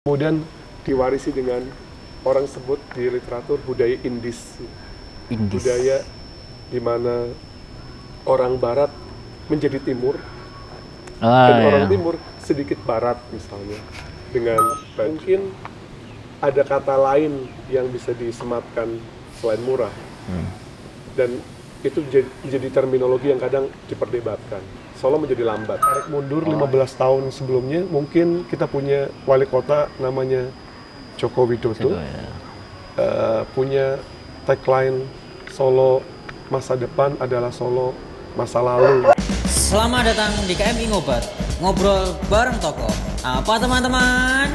Kemudian diwarisi dengan orang sebut di literatur budaya Indis. Budaya di mana orang Barat menjadi Timur dan orang Timur sedikit Barat misalnya. Dengan mungkin ada kata lain yang bisa disematkan selain murah. Dan itu jadi terminologi yang kadang diperdebatkan. Solo menjadi lambat. Tarik mundur 15 tahun sebelumnya, mungkin kita punya wali kota namanya Joko Widodo. Punya tagline Solo masa depan adalah Solo masa lalu. Selamat datang di KMI Ngobat, ngobrol bareng tokoh. Apa teman-teman?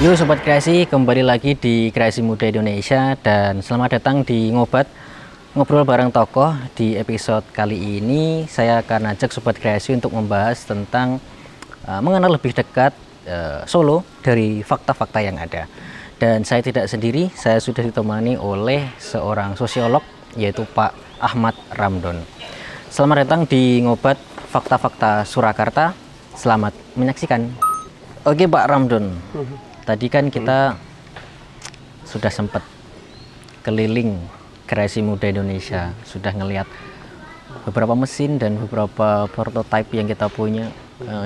Yuk Sobat Kreasi, kembali lagi di Kreasi Muda Indonesia dan selamat datang di Ngobat, ngobrol bareng tokoh. Di episode kali ini saya akan ajak Sobat Kreasi untuk membahas tentang mengenal lebih dekat Solo dari fakta-fakta yang ada. Dan saya tidak sendiri, saya sudah ditemani oleh seorang sosiolog yaitu Pak Ahmad Ramdon. Selamat datang di Ngobat Fakta-Fakta Surakarta. Selamat menyaksikan. Oke Pak Ramdon, tadi kan kita sudah sempat keliling Kreasi Muda Indonesia, sudah ngelihat beberapa mesin dan beberapa prototipe yang kita punya.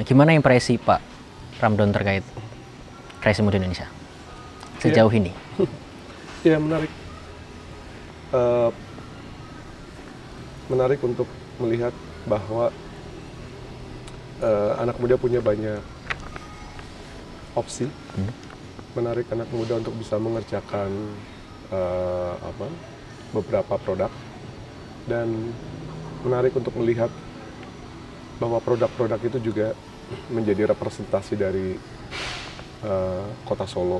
Gimana impresi Pak Ramdon terkait Kreasi Muda Indonesia sejauh ini? Ya, menarik. Menarik untuk melihat bahwa anak muda punya banyak opsi. Menarik anak muda untuk bisa mengerjakan beberapa produk, dan menarik untuk melihat bahwa produk-produk itu juga menjadi representasi dari kota Solo,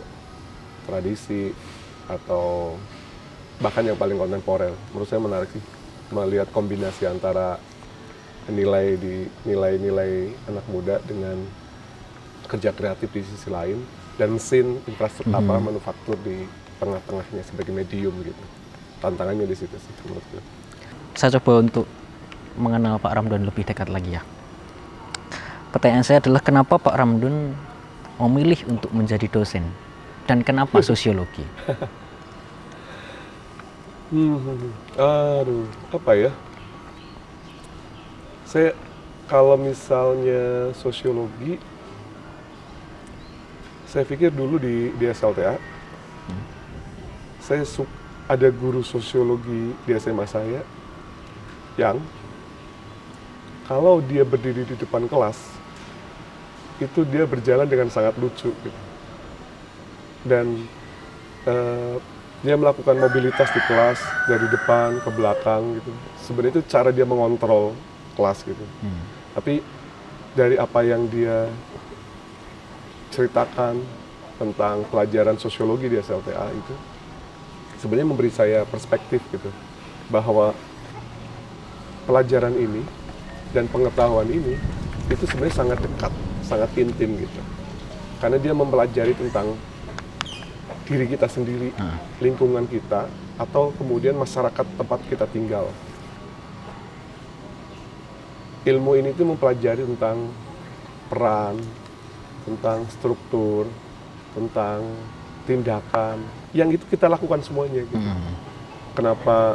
tradisi atau bahkan yang paling kontemporer. Menurut saya menarik sih melihat kombinasi antara nilai-nilai anak muda dengan kerja kreatif di sisi lain dan mesin infrastruktur manufaktur di tengah-tengahnya sebagai medium gitu. Tantangannya di situ sih menurutku. Saya coba untuk mengenal Pak Ramdon lebih dekat lagi ya. Pertanyaan saya adalah kenapa Pak Ramdon memilih untuk menjadi dosen dan kenapa sosiologi? Aduh, apa ya? Saya kalau misalnya sosiologi, saya pikir dulu di SLTA, ada guru sosiologi di SMA saya yang kalau dia berdiri di depan kelas itu dia berjalan dengan sangat lucu gitu. Dan dia melakukan mobilitas di kelas dari depan ke belakang gitu. Sebenarnya itu cara dia mengontrol kelas gitu. Tapi dari apa yang dia ceritakan tentang pelajaran sosiologi di SLTA itu sebenarnya memberi saya perspektif gitu, bahwa pelajaran ini dan pengetahuan ini itu sebenarnya sangat dekat, sangat intim gitu. Karena dia mempelajari tentang diri kita sendiri, lingkungan kita, atau kemudian masyarakat tempat kita tinggal. Ilmu ini tuh mempelajari tentang peran, tentang struktur, tentang tindakan, yang itu kita lakukan semuanya gitu. Kenapa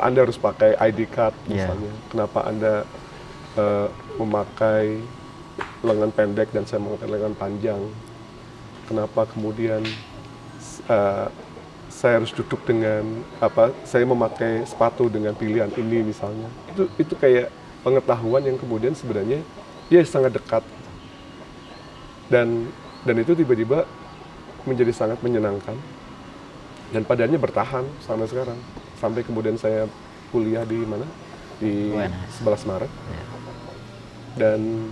Anda harus pakai ID card misalnya? Kenapa Anda memakai lengan pendek dan saya memakai lengan panjang? Kenapa kemudian saya harus duduk dengan saya memakai sepatu dengan pilihan ini misalnya? Itu kayak pengetahuan yang kemudian sebenarnya dia sangat dekat. Dan itu tiba-tiba menjadi sangat menyenangkan dan padanya bertahan sampai sekarang, sampai kemudian saya kuliah di mana, di 11 Maret dan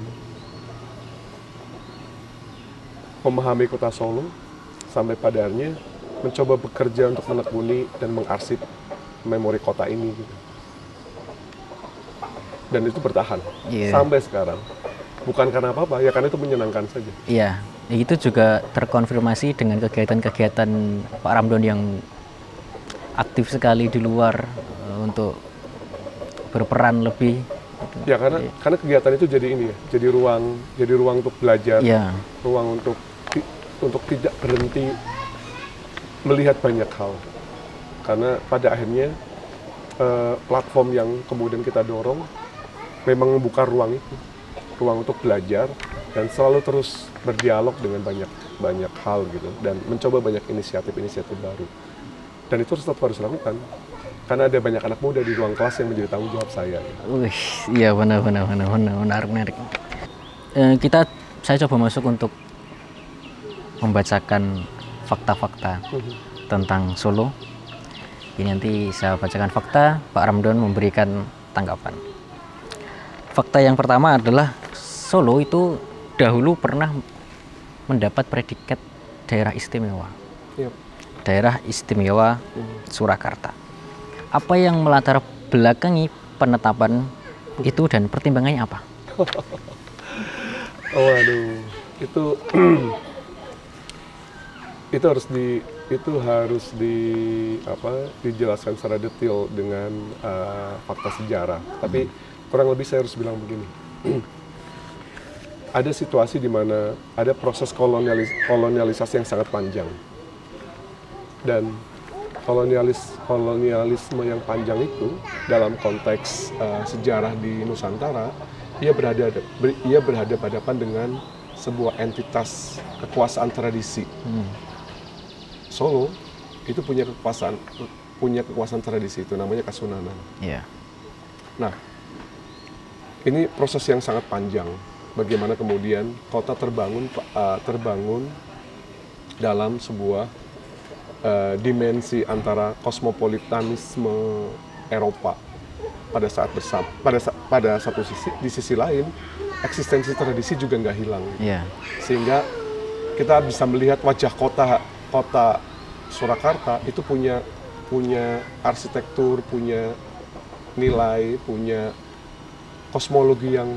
memahami kota Solo sampai padarnya mencoba bekerja untuk menekuni dan mengarsip memori kota ini gitu. Dan itu bertahan sampai sekarang. Bukan karena apa-apa, ya karena itu menyenangkan saja. Iya, itu juga terkonfirmasi dengan kegiatan-kegiatan Pak Ramdon yang aktif sekali di luar untuk berperan lebih Ya karena kegiatan itu jadi ini ya, jadi ruang untuk belajar, ruang untuk tidak berhenti melihat banyak hal. Karena pada akhirnya platform yang kemudian kita dorong memang membuka ruang itu, ruang untuk belajar dan selalu terus berdialog dengan banyak hal gitu, dan mencoba banyak inisiatif baru. Dan itu tetap harus dilakukan karena ada banyak anak muda di ruang kelas yang menjadi tanggung jawab saya. Iya benar. Menarik. Saya coba masuk untuk membacakan fakta-fakta tentang Solo. Ini nanti saya bacakan fakta, Pak Ramdan memberikan tanggapan. Fakta yang pertama adalah Solo itu dahulu pernah mendapat predikat daerah istimewa. Daerah istimewa Surakarta. Apa yang melatar belakangi penetapan itu dan pertimbangannya apa? Waduh, itu harus dijelaskan secara detail dengan fakta sejarah. Tapi kurang lebih saya harus bilang begini. Ada situasi di mana ada proses kolonialisasi yang sangat panjang. Dan kolonialisme yang panjang itu dalam konteks sejarah di Nusantara, ia berhadapan dengan sebuah entitas kekuasaan tradisi. Solo itu punya kekuasaan tradisi itu namanya Kasunanan. Nah, ini proses yang sangat panjang. Bagaimana kemudian kota terbangun dalam sebuah dimensi antara kosmopolitanisme Eropa pada satu sisi, di sisi lain eksistensi tradisi juga nggak hilang. Sehingga kita bisa melihat wajah kota Surakarta itu punya arsitektur, punya nilai, punya kosmologi yang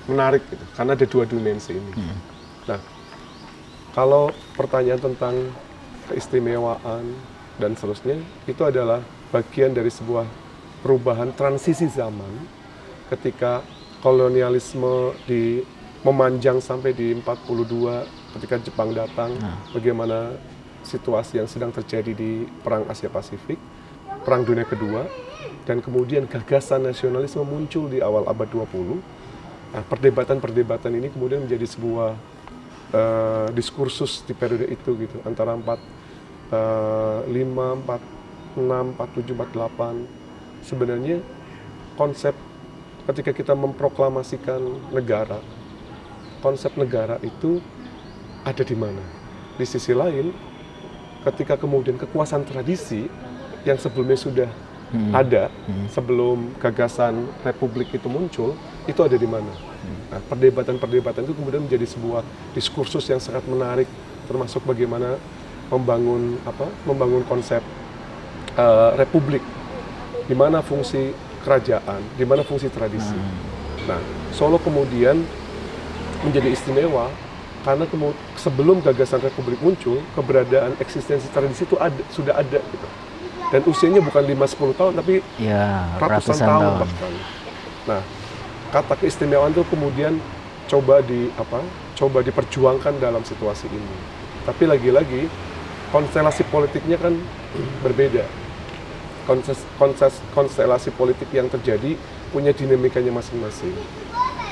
menarik gitu, karena ada dua dimensi ini. Nah, kalau pertanyaan tentang keistimewaan dan seterusnya, itu adalah bagian dari sebuah perubahan transisi zaman ketika kolonialisme memanjang sampai di 42 ketika Jepang datang, bagaimana situasi yang sedang terjadi di Perang Asia Pasifik, Perang Dunia Kedua, dan kemudian gagasan nasionalisme muncul di awal abad 20. Nah, perdebatan ini kemudian menjadi sebuah diskursus di periode itu gitu, antara 45, 46, 47, 48. Sebenarnya konsep ketika kita memproklamasikan negara, konsep negara itu ada di mana? Di sisi lain, ketika kemudian kekuasaan tradisi yang sebelumnya sudah ada, sebelum gagasan republik itu muncul, itu ada di mana? Nah, perdebatan itu kemudian menjadi sebuah diskursus yang sangat menarik, termasuk bagaimana membangun konsep republik, di mana fungsi kerajaan, di mana fungsi tradisi. Nah, Solo kemudian menjadi istimewa karena sebelum gagasan republik muncul, keberadaan eksistensi tradisi itu sudah ada gitu. Dan usianya bukan 5-10 tahun, tapi ratusan tahun bahkan. Nah, kata keistimewaan itu kemudian coba diperjuangkan dalam situasi ini. Tapi lagi-lagi konstelasi politiknya kan berbeda. Konstelasi politik yang terjadi punya dinamikanya masing-masing.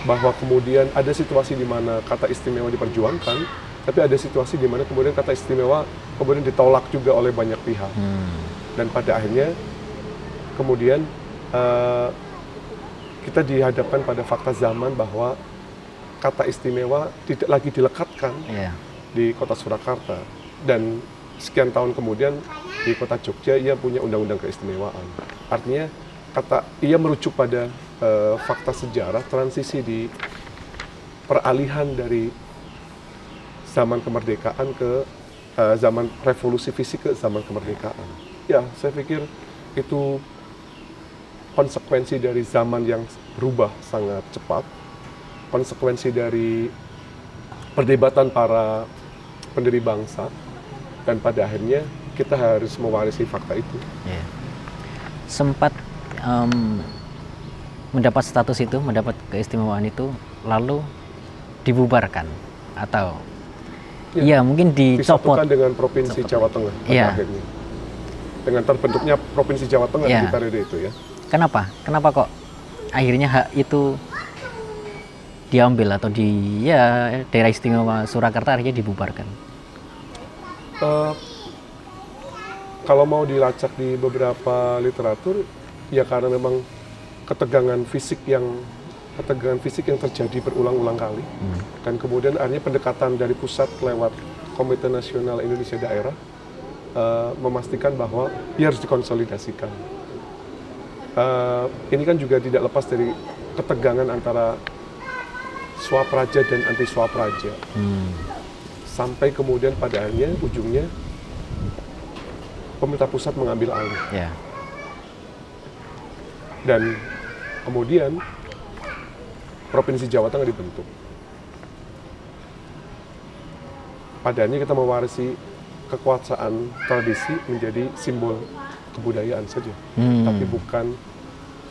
Bahwa kemudian ada situasi di mana kata istimewa diperjuangkan, tapi ada situasi di mana kemudian kata istimewa kemudian ditolak juga oleh banyak pihak. Dan pada akhirnya kemudian kita dihadapkan pada fakta zaman bahwa kata istimewa tidak lagi dilekatkan di kota Surakarta. Dan sekian tahun kemudian di kota Jogja ia punya undang-undang keistimewaan. Artinya ia merujuk pada fakta sejarah transisi di peralihan dari zaman kemerdekaan ke zaman revolusi fisik ke zaman kemerdekaan. Ya, saya pikir itu konsekuensi dari zaman yang berubah sangat cepat, konsekuensi dari perdebatan para pendiri bangsa, dan pada akhirnya kita harus mewarisi fakta itu. Sempat mendapat status itu, mendapat keistimewaan itu, lalu dibubarkan atau ya mungkin dicopot dengan Provinsi Jawa Tengah akhirnya. Dengan terbentuknya Provinsi Jawa Tengah di periode itu ya. Kenapa kok akhirnya hak itu diambil atau di daerah istimewa Surakarta akhirnya dibubarkan? Kalau mau dilacak di beberapa literatur, ya karena memang ketegangan fisik yang terjadi berulang-ulang kali, dan kemudian akhirnya pendekatan dari pusat lewat Komite Nasional Indonesia Daerah memastikan bahwa dia harus dikonsolidasikan. Ini kan juga tidak lepas dari ketegangan antara swapraja dan anti swapraja, sampai kemudian pada akhirnya ujungnya pemerintah pusat mengambil alih, dan kemudian Provinsi Jawa Tengah dibentuk. Padanya kita mewarisi kekuasaan tradisi menjadi simbol kebudayaan saja, tapi bukan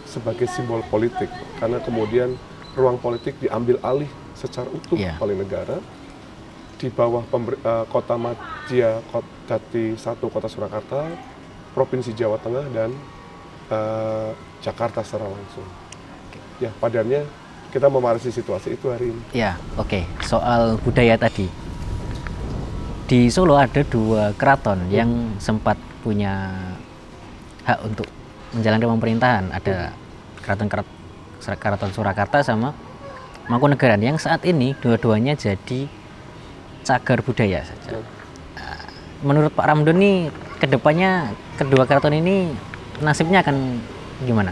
sebagai simbol politik, karena kemudian ruang politik diambil alih secara utuh oleh negara di bawah Kota Madya, Jati 1 Kota Surakarta, Provinsi Jawa Tengah, dan Jakarta secara langsung. Ya, padanya kita mewarisi situasi itu hari ini. Ya, oke. Soal budaya tadi, di Solo ada 2 keraton yang sempat punya hak untuk menjalankan pemerintahan. Ada Keraton Surakarta sama Mangkunegaran, yang saat ini dua-duanya jadi cagar budaya saja. Menurut Pak Ramdon nih, kedepannya kedua keraton ini nasibnya akan gimana?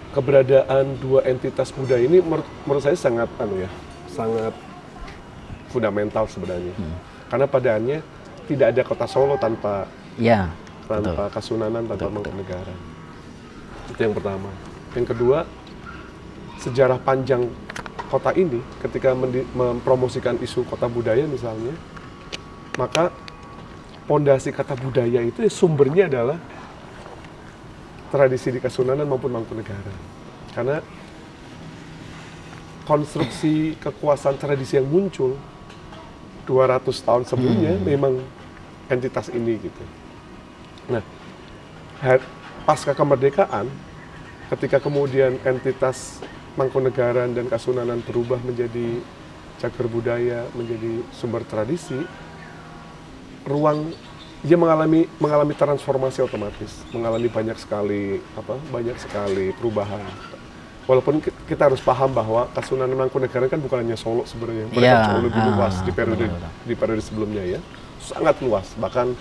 Keberadaan 2 entitas budaya ini menurut saya sangat fundamental sebenarnya. Karena padahalnya tidak ada kota Solo tanpa Kasunanan, tanpa Mangkunegaran. Itu yang pertama. Yang kedua, sejarah panjang kota ini ketika mempromosikan isu kota budaya misalnya, maka pondasi kata budaya itu sumbernya adalah tradisi di Kasunanan maupun Mangkunegaran. Karena konstruksi kekuasaan tradisi yang muncul 200 tahun sebelumnya memang entitas ini gitu. Nah, pasca kemerdekaan, ketika kemudian entitas Mangkunegaran dan Kasunanan berubah menjadi cagar budaya, menjadi sumber tradisi, dia mengalami transformasi otomatis, mengalami banyak sekali perubahan. Walaupun kita harus paham bahwa Kasunanan Mangkunegaran kan bukan hanya Solo sebenarnya, mereka jauh lebih luas di periode sebelumnya ya, sangat luas. Bahkan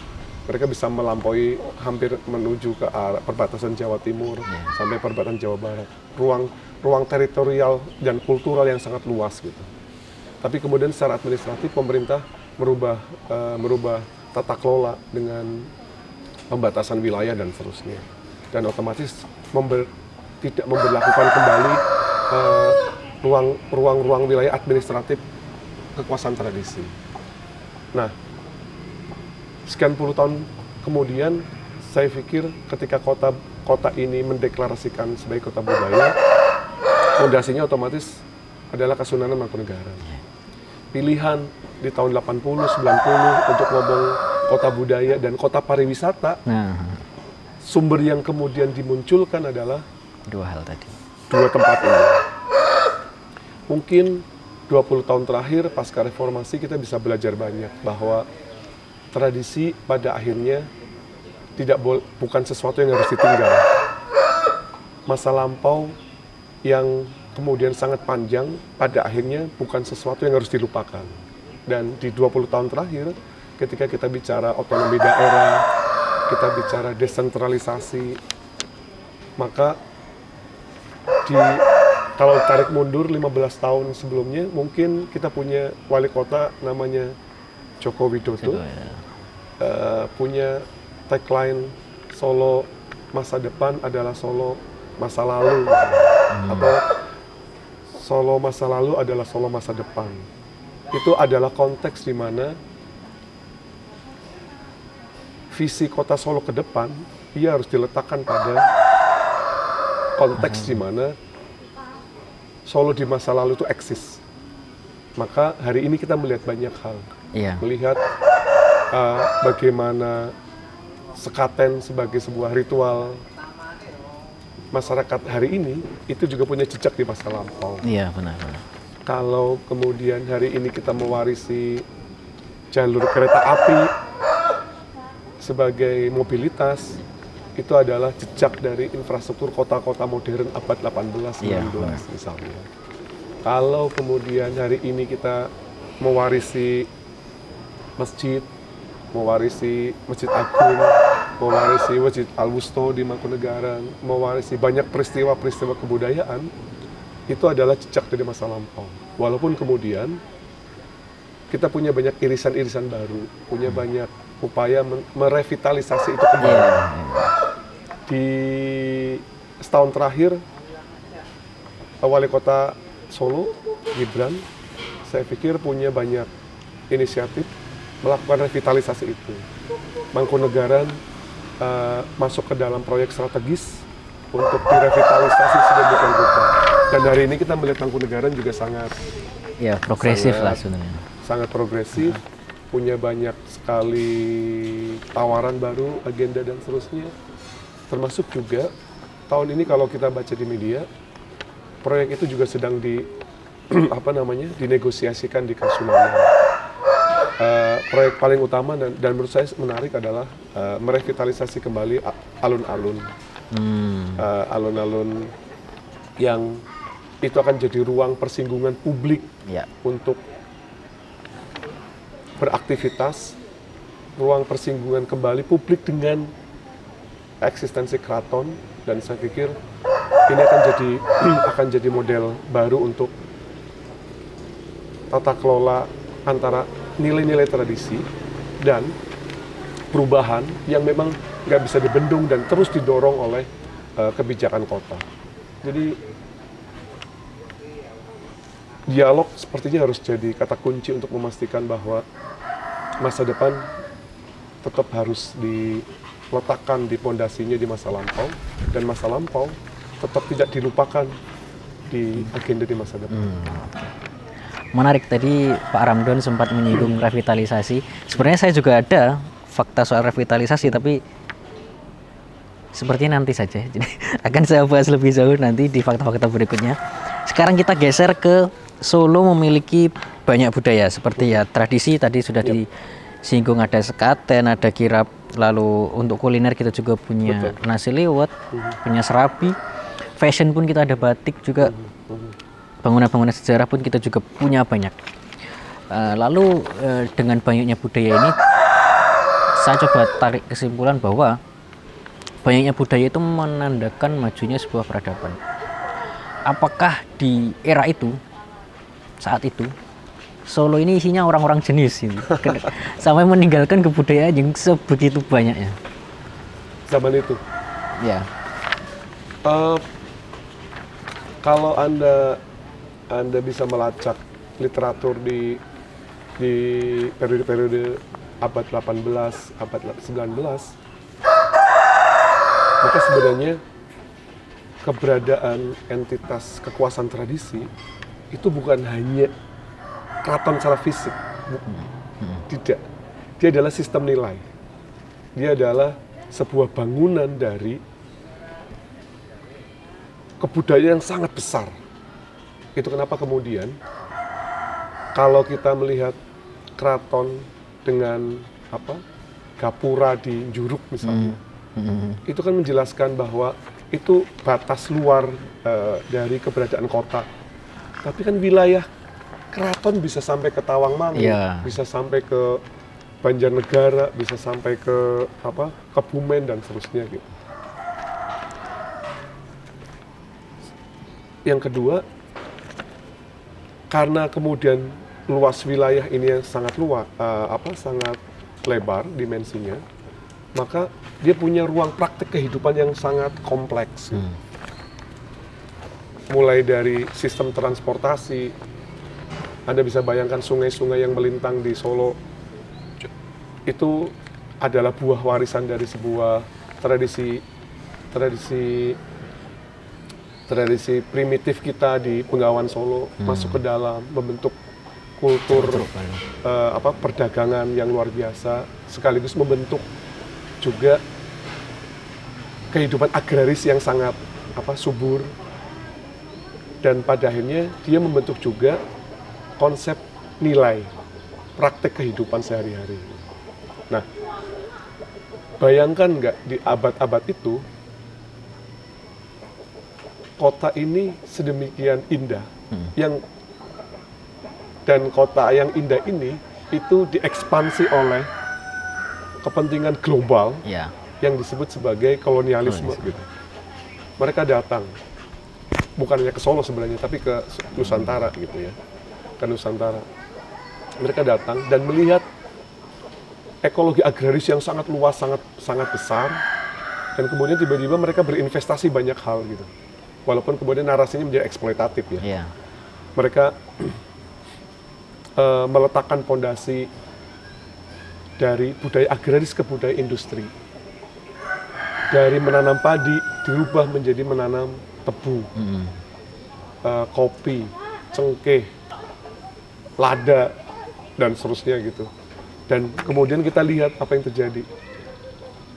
mereka bisa melampaui hampir menuju ke arah perbatasan Jawa Timur sampai perbatasan Jawa Barat. Ruang teritorial dan kultural yang sangat luas gitu. Tapi kemudian secara administratif pemerintah merubah tata kelola dengan pembatasan wilayah dan seterusnya, dan otomatis tidak memberlakukan kembali ruang wilayah administratif kekuasaan tradisi. Nah, sekian puluh tahun kemudian, saya pikir ketika kota ini mendeklarasikan sebagai kota budaya, fondasinya otomatis adalah Kasunanan Mangkunegaran. Pilihan di tahun 80-90 untuk ngomong kota budaya dan kota pariwisata, sumber yang kemudian dimunculkan adalah 2 hal tadi. 2 tempat ini. Mungkin 20 tahun terakhir pasca reformasi kita bisa belajar banyak bahwa tradisi pada akhirnya bukan sesuatu yang harus ditinggal. Masa lampau yang kemudian sangat panjang pada akhirnya bukan sesuatu yang harus dilupakan. Dan di 20 tahun terakhir, ketika kita bicara otonomi daerah, kita bicara desentralisasi, maka kalau tarik mundur 15 tahun sebelumnya, mungkin kita punya wali kota namanya Joko Widodo, punya tagline Solo masa depan adalah Solo masa lalu, atau Solo masa lalu adalah Solo masa depan. Itu adalah konteks di mana visi kota Solo ke depan ia harus diletakkan pada konteks di mana Solo di masa lalu itu eksis. Maka hari ini kita melihat banyak hal. Melihat bagaimana sekaten sebagai sebuah ritual masyarakat hari ini itu juga punya jejak di masa lampau. Iya, benar. Kalau kemudian hari ini kita mewarisi jalur kereta api sebagai mobilitas, itu adalah jejak dari infrastruktur kota-kota modern abad 18-19 misalnya. Kalau kemudian hari ini kita mewarisi masjid, mewarisi Masjid Agung, mewarisi Masjid Al-Wusto di Mangkunegaran, mewarisi banyak peristiwa-peristiwa kebudayaan, itu adalah jejak dari masa lampau. Walaupun kemudian kita punya banyak irisan-irisan baru, punya banyak upaya merevitalisasi itu kembali. Di setahun terakhir, Wali Kota Solo, Gibran, saya pikir punya banyak inisiatif melakukan revitalisasi itu. Mangkunegaran masuk ke dalam proyek strategis untuk direvitalisasi sedemikian rupa. Dan hari ini kita melihat Mangkunegaran juga sangat progresif lah sebenarnya. Sangat progresif, punya banyak sekali tawaran baru, agenda dan seterusnya. Termasuk juga tahun ini kalau kita baca di media, proyek itu juga sedang dinegosiasikan di Kasunanan. Proyek paling utama dan menurut saya menarik adalah merevitalisasi kembali alun-alun. Alun-alun yang itu akan jadi ruang persinggungan publik untuk beraktivitas, ruang persinggungan kembali publik dengan eksistensi keraton, dan saya pikir ini akan jadi model baru untuk tata kelola antara nilai-nilai tradisi dan perubahan yang memang nggak bisa dibendung dan terus didorong oleh kebijakan kota. Jadi dialog sepertinya harus jadi kata kunci untuk memastikan bahwa masa depan tetap harus diletakkan di pondasinya di masa lampau, dan masa lampau tetap tidak dilupakan di agenda di masa depan. Menarik, tadi Pak Ramdon sempat menyinggung revitalisasi. Sebenarnya saya juga ada fakta soal revitalisasi, tapi sepertinya nanti saja. Jadi akan saya bahas lebih jauh nanti di fakta-fakta berikutnya. Sekarang kita geser ke Solo memiliki banyak budaya seperti tradisi tadi sudah disinggung, ada sekaten, ada kirap, lalu untuk kuliner kita juga punya nasi liwet, punya serabi, fashion pun kita ada batik juga, bangunan-bangunan sejarah pun kita juga punya banyak. Lalu dengan banyaknya budaya ini, saya coba tarik kesimpulan bahwa banyaknya budaya itu menandakan majunya sebuah peradaban. Apakah di era itu, saat itu, Solo ini isinya orang-orang jenis ini, sampai meninggalkan kebudayaan yang sebegitu banyaknya zaman itu? Ya. Kalau anda bisa melacak literatur di periode-periode abad 18, abad 19, maka sebenarnya keberadaan entitas kekuasaan tradisi itu bukan hanya keraton secara fisik, tidak. Dia adalah sistem nilai. Dia adalah sebuah bangunan dari kebudayaan yang sangat besar. Itu kenapa kemudian kalau kita melihat keraton dengan gapura di Njuruk misalnya, itu kan menjelaskan bahwa itu batas luar dari keberadaan kota. Tapi kan wilayah keraton bisa sampai ke Tawangmangu, bisa sampai ke Banjarnegara, bisa sampai ke Kebumen dan seterusnya gitu. Yang kedua, karena kemudian luas wilayah ini yang sangat luas, sangat lebar dimensinya, maka dia punya ruang praktek kehidupan yang sangat kompleks. Mulai dari sistem transportasi, Anda bisa bayangkan sungai-sungai yang melintang di Solo, itu adalah buah warisan dari sebuah tradisi primitif kita di Bengawan Solo masuk ke dalam, membentuk kultur perdagangan yang luar biasa, sekaligus membentuk juga kehidupan agraris yang sangat subur, dan pada akhirnya dia membentuk juga konsep nilai praktek kehidupan sehari-hari. Nah, bayangkan nggak di abad-abad itu kota ini sedemikian indah, dan kota yang indah ini itu diekspansi oleh kepentingan global yang disebut sebagai kolonialisme. Gitu. Mereka datang, bukan hanya ke Solo sebenarnya, tapi ke Nusantara gitu ya, ke Nusantara. Mereka datang dan melihat ekologi agraris yang sangat luas, sangat besar, dan kemudian tiba-tiba mereka berinvestasi banyak hal gitu. Walaupun kemudian narasinya menjadi eksploitatif ya. Mereka meletakkan fondasi dari budaya agraris ke budaya industri. Dari menanam padi dirubah menjadi menanam tebu, kopi, cengkeh, lada, dan seterusnya gitu. Dan kemudian kita lihat apa yang terjadi.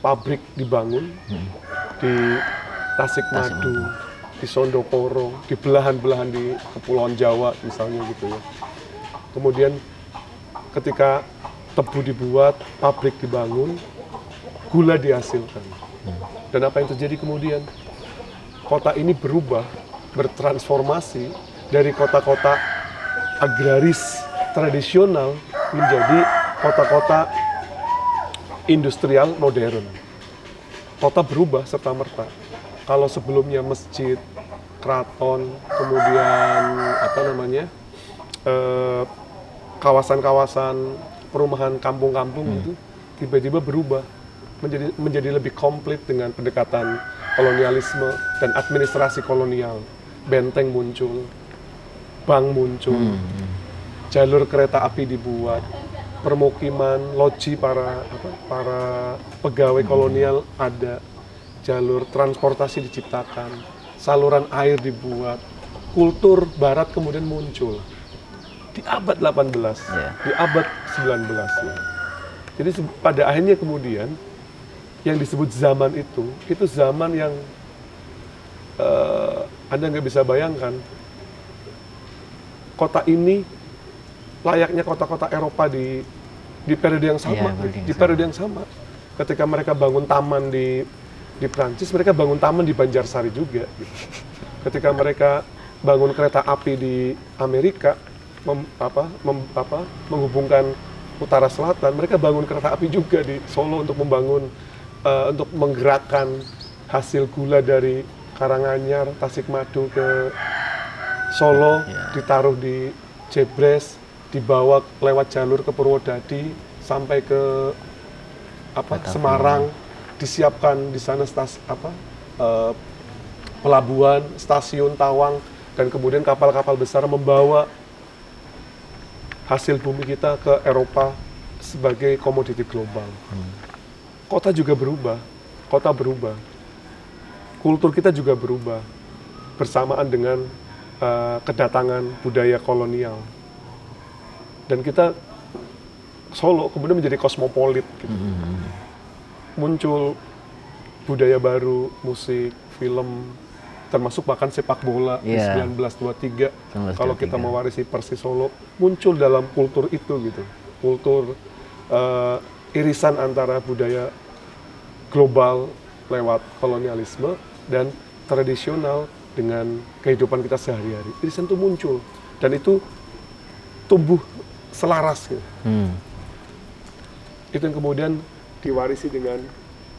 Pabrik dibangun di Tasikmadu, di Sondokoro, di belahan-belahan di Kepulauan Jawa misalnya gitu ya. Kemudian ketika tebu dibuat, pabrik dibangun, gula dihasilkan. Dan apa yang terjadi kemudian? Kota ini berubah, bertransformasi dari kota-kota agraris tradisional menjadi kota-kota industrial modern. Kota berubah serta-merta. Kalau sebelumnya masjid, keraton, kemudian kawasan-kawasan perumahan kampung-kampung itu tiba-tiba berubah menjadi lebih komplit dengan pendekatan kolonialisme dan administrasi kolonial. Benteng muncul, bank muncul, jalur kereta api dibuat, permukiman, loji para pegawai kolonial ada, jalur transportasi diciptakan, saluran air dibuat, kultur barat kemudian muncul di abad 18, di abad 19. Ya. Jadi pada akhirnya kemudian yang disebut zaman itu zaman yang Anda nggak bisa bayangkan. Kota ini layaknya kota-kota Eropa di periode yang sama, di periode yang sama. Ketika mereka bangun taman di Prancis, mereka bangun taman di Banjarsari juga. Gitu. Ketika mereka bangun kereta api di Amerika, menghubungkan utara selatan, mereka bangun kereta api juga di Solo untuk membangun, untuk menggerakkan hasil gula dari Karanganyar, Tasikmadu ke Solo, ditaruh di Jebres, dibawa lewat jalur ke Purwodadi sampai ke Semarang, disiapkan di sana pelabuhan, stasiun Tawang, dan kemudian kapal-kapal besar membawa hasil bumi kita ke Eropa sebagai komoditi global. Kota juga berubah, kultur kita juga berubah bersamaan dengan kedatangan budaya kolonial. Dan kita, Solo kemudian menjadi kosmopolit gitu. Muncul budaya baru, musik, film, termasuk bahkan sepak bola di 1923. Kalau kita mewarisi Persis Solo, muncul dalam kultur itu gitu. Kultur irisan antara budaya global lewat kolonialisme dan tradisional dengan kehidupan kita sehari-hari. Irisan itu muncul dan itu tumbuh selaras gitu. Itu yang kemudian diwarisi dengan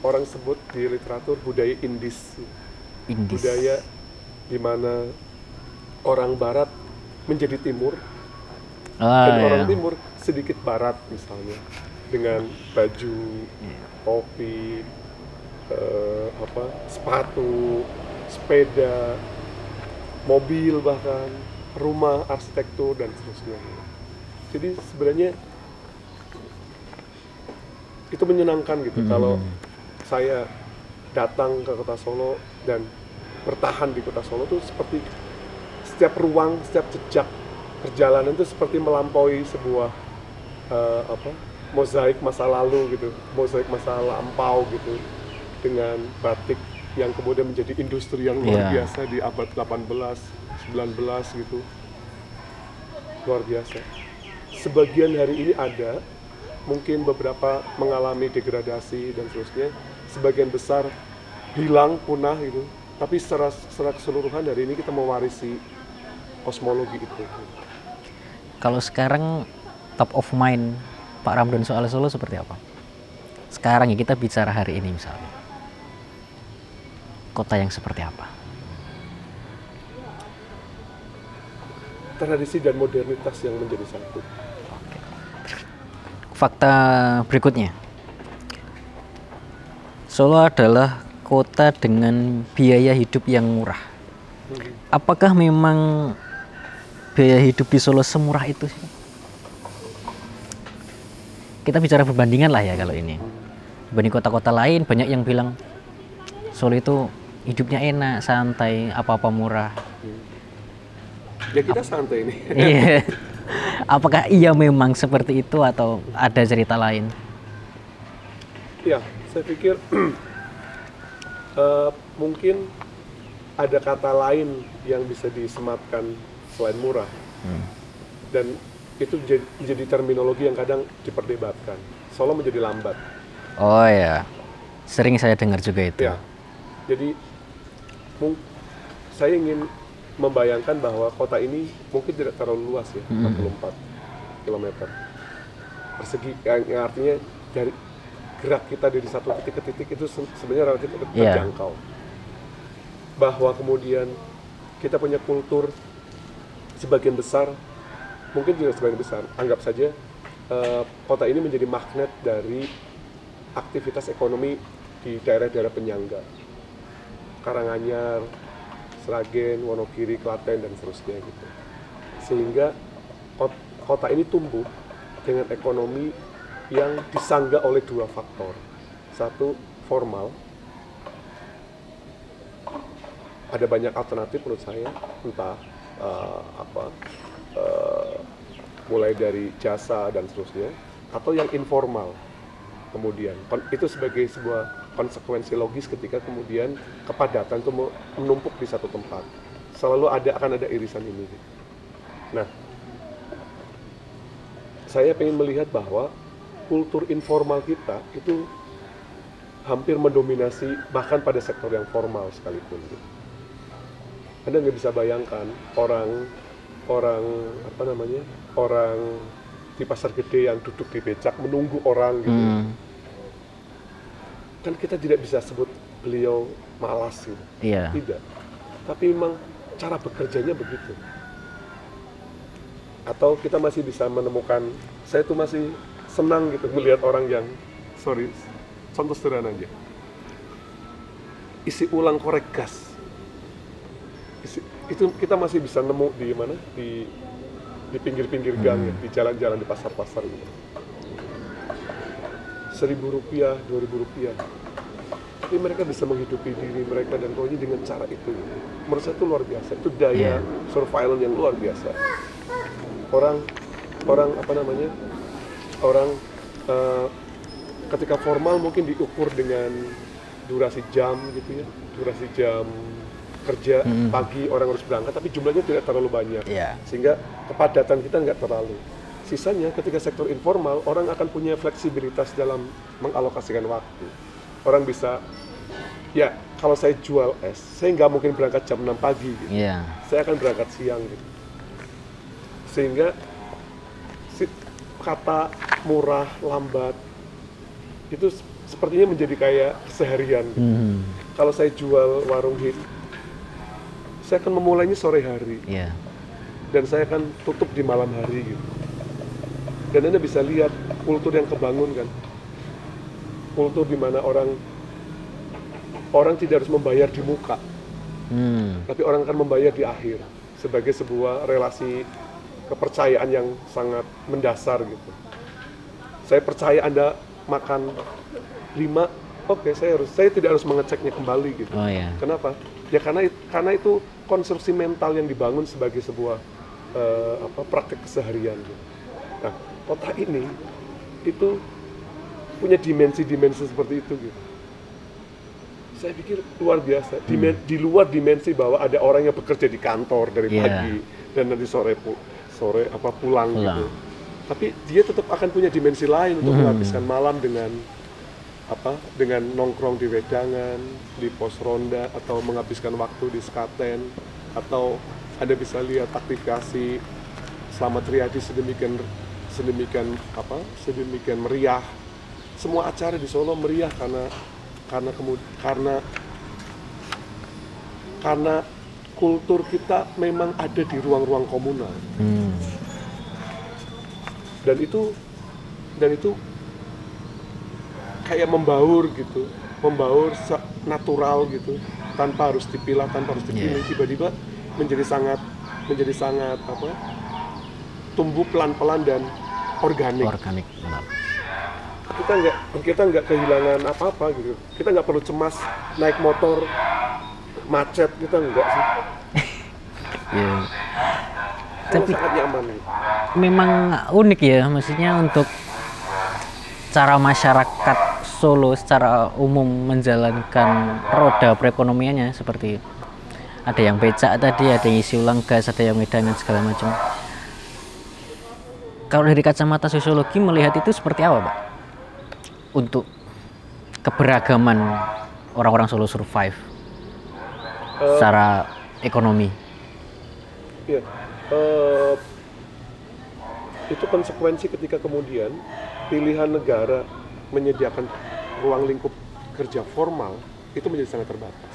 orang sebut di literatur budaya Indis. Budaya di mana orang barat menjadi timur dan orang timur sedikit barat misalnya, dengan baju, topi, sepatu, sepeda, mobil, bahkan rumah, arsitektur, dan seterusnya. Jadi sebenarnya itu menyenangkan gitu. Kalau saya datang ke kota Solo dan bertahan di kota Solo tuh seperti setiap ruang, setiap jejak perjalanan itu seperti melampaui sebuah mozaik masa lalu gitu, mozaik masa lampau gitu, dengan batik yang kemudian menjadi industri yang luar biasa di abad 18, 19 gitu, luar biasa. Sebagian hari ini ada, mungkin beberapa mengalami degradasi dan seterusnya, sebagian besar hilang, punah gitu. Tapi secara keseluruhan hari ini kita mewarisi kosmologi itu. Kalau sekarang top of mind Pak Ramdan soal Solo seperti apa? Sekarang ya kita bicara hari ini misalnya. Kota yang seperti apa? Tradisi dan modernitas yang menjadi satu. Oke. Fakta berikutnya. Solo adalah kota dengan biaya hidup yang murah. Apakah memang biaya hidup di Solo semurah itu sih? Kita bicara perbandingan lah ya kalau ini. Dibanding kota-kota lain banyak yang bilang Solo itu hidupnya enak, santai, apa-apa murah. Ya kita santai ini. Iya. Apakah iya memang seperti itu atau ada cerita lain? Ya, saya pikir mungkin ada kata lain yang bisa disematkan selain murah. Dan itu jadi terminologi yang kadang diperdebatkan. Solo menjadi lambat. Oh ya, sering saya dengar juga itu. Ya, jadi saya ingin membayangkan bahwa kota ini mungkin tidak terlalu luas ya, 44 km persegi, yang artinya dari gerak kita dari satu titik ke titik itu sebenarnya relatif terjangkau. Bahwa kemudian kita punya kultur sebagian besar, mungkin tidak sebagian besar, anggap saja kota ini menjadi magnet dari aktivitas ekonomi di daerah-daerah penyangga, Karanganyar, Sragen, Wonogiri, Klaten, dan seterusnya gitu. Sehingga kota ini tumbuh dengan ekonomi yang disangga oleh dua faktor. Satu, formal. Ada banyak alternatif menurut saya, entah mulai dari jasa dan seterusnya, atau yang informal. Kemudian itu sebagai sebuah konsekuensi logis ketika kemudian kepadatan itu menumpuk di satu tempat, selalu akan ada irisan ini. Nah, saya ingin melihat bahwa kultur informal kita itu hampir mendominasi bahkan pada sektor yang formal sekalipun. Anda nggak bisa bayangkan orang di pasar gede yang duduk di becak menunggu orang gitu. Kan kita tidak bisa sebut beliau malas gitu. Tidak. Tapi memang cara bekerjanya begitu. Atau kita masih bisa menemukan, saya tuh masih senang gitu melihat orang yang, contoh sederhana aja, isi ulang korek gas. Itu kita masih bisa nemu di mana, di pinggir-pinggir gang ya, di jalan-jalan, di pasar-pasar gitu. Rp1.000, Rp2.000. Tapi mereka bisa menghidupi diri mereka dan keluarga dengan cara itu. Menurut saya itu luar biasa. Itu daya survival yang luar biasa. Orang ketika formal mungkin diukur dengan durasi jam gitu ya, durasi jam kerja pagi orang harus berangkat, tapi jumlahnya tidak terlalu banyak, sehingga kepadatan kita nggak terlalu. Sisanya ketika sektor informal, orang akan punya fleksibilitas dalam mengalokasikan waktu. Orang bisa, ya kalau saya jual es, saya nggak mungkin berangkat jam 6 pagi gitu. Saya akan berangkat siang gitu. Sehingga kata murah, lambat itu sepertinya menjadi kayak keseharian gitu. Kalau saya jual warung hit, saya akan memulainya sore hari, dan saya akan tutup di malam hari gitu. Dan Anda bisa lihat kultur yang kebangun kan, kultur di mana orang tidak harus membayar di muka, tapi orang akan membayar di akhir sebagai sebuah relasi kepercayaan yang sangat mendasar gitu. Saya percaya Anda makan 5, oke, saya tidak harus mengeceknya kembali gitu. Oh ya. Kenapa? Ya karena itu konstruksi mental yang dibangun sebagai sebuah praktek keseharian gitu. Nah, kota ini itu punya dimensi-dimensi seperti itu gitu. Saya pikir luar biasa. Di luar dimensi bahwa ada orang yang bekerja di kantor dari pagi dan nanti sore pulang gitu. Tapi dia tetap akan punya dimensi lain untuk menghabiskan malam dengan nongkrong di wedangan, di pos ronda, atau menghabiskan waktu di Sekaten, atau Anda bisa lihat aktivasi Slamet Riyadi sedemikian meriah. Semua acara di Solo meriah karena kultur kita memang ada di ruang-ruang komunal. Dan itu kayak membaur natural gitu, tanpa harus dipilah, tanpa harus dipilih. Tiba-tiba menjadi sangat tumbuh pelan-pelan dan organik. Kita nggak kehilangan apa-apa gitu. Kita nggak perlu cemas naik motor macet, kita nggak sih. Tapi sangat nyaman. Memang unik ya, maksudnya untuk cara masyarakat Solo secara umum menjalankan roda perekonomiannya seperti ada yang becak tadi, ada yang isi ulang gas, ada yang wedangan segala macam. Kalau dari kacamata sosiologi melihat itu seperti apa, Pak? Untuk keberagaman orang-orang Solo survive secara ekonomi. Itu konsekuensi ketika kemudian pilihan negara menyediakan ruang lingkup kerja formal itu menjadi sangat terbatas.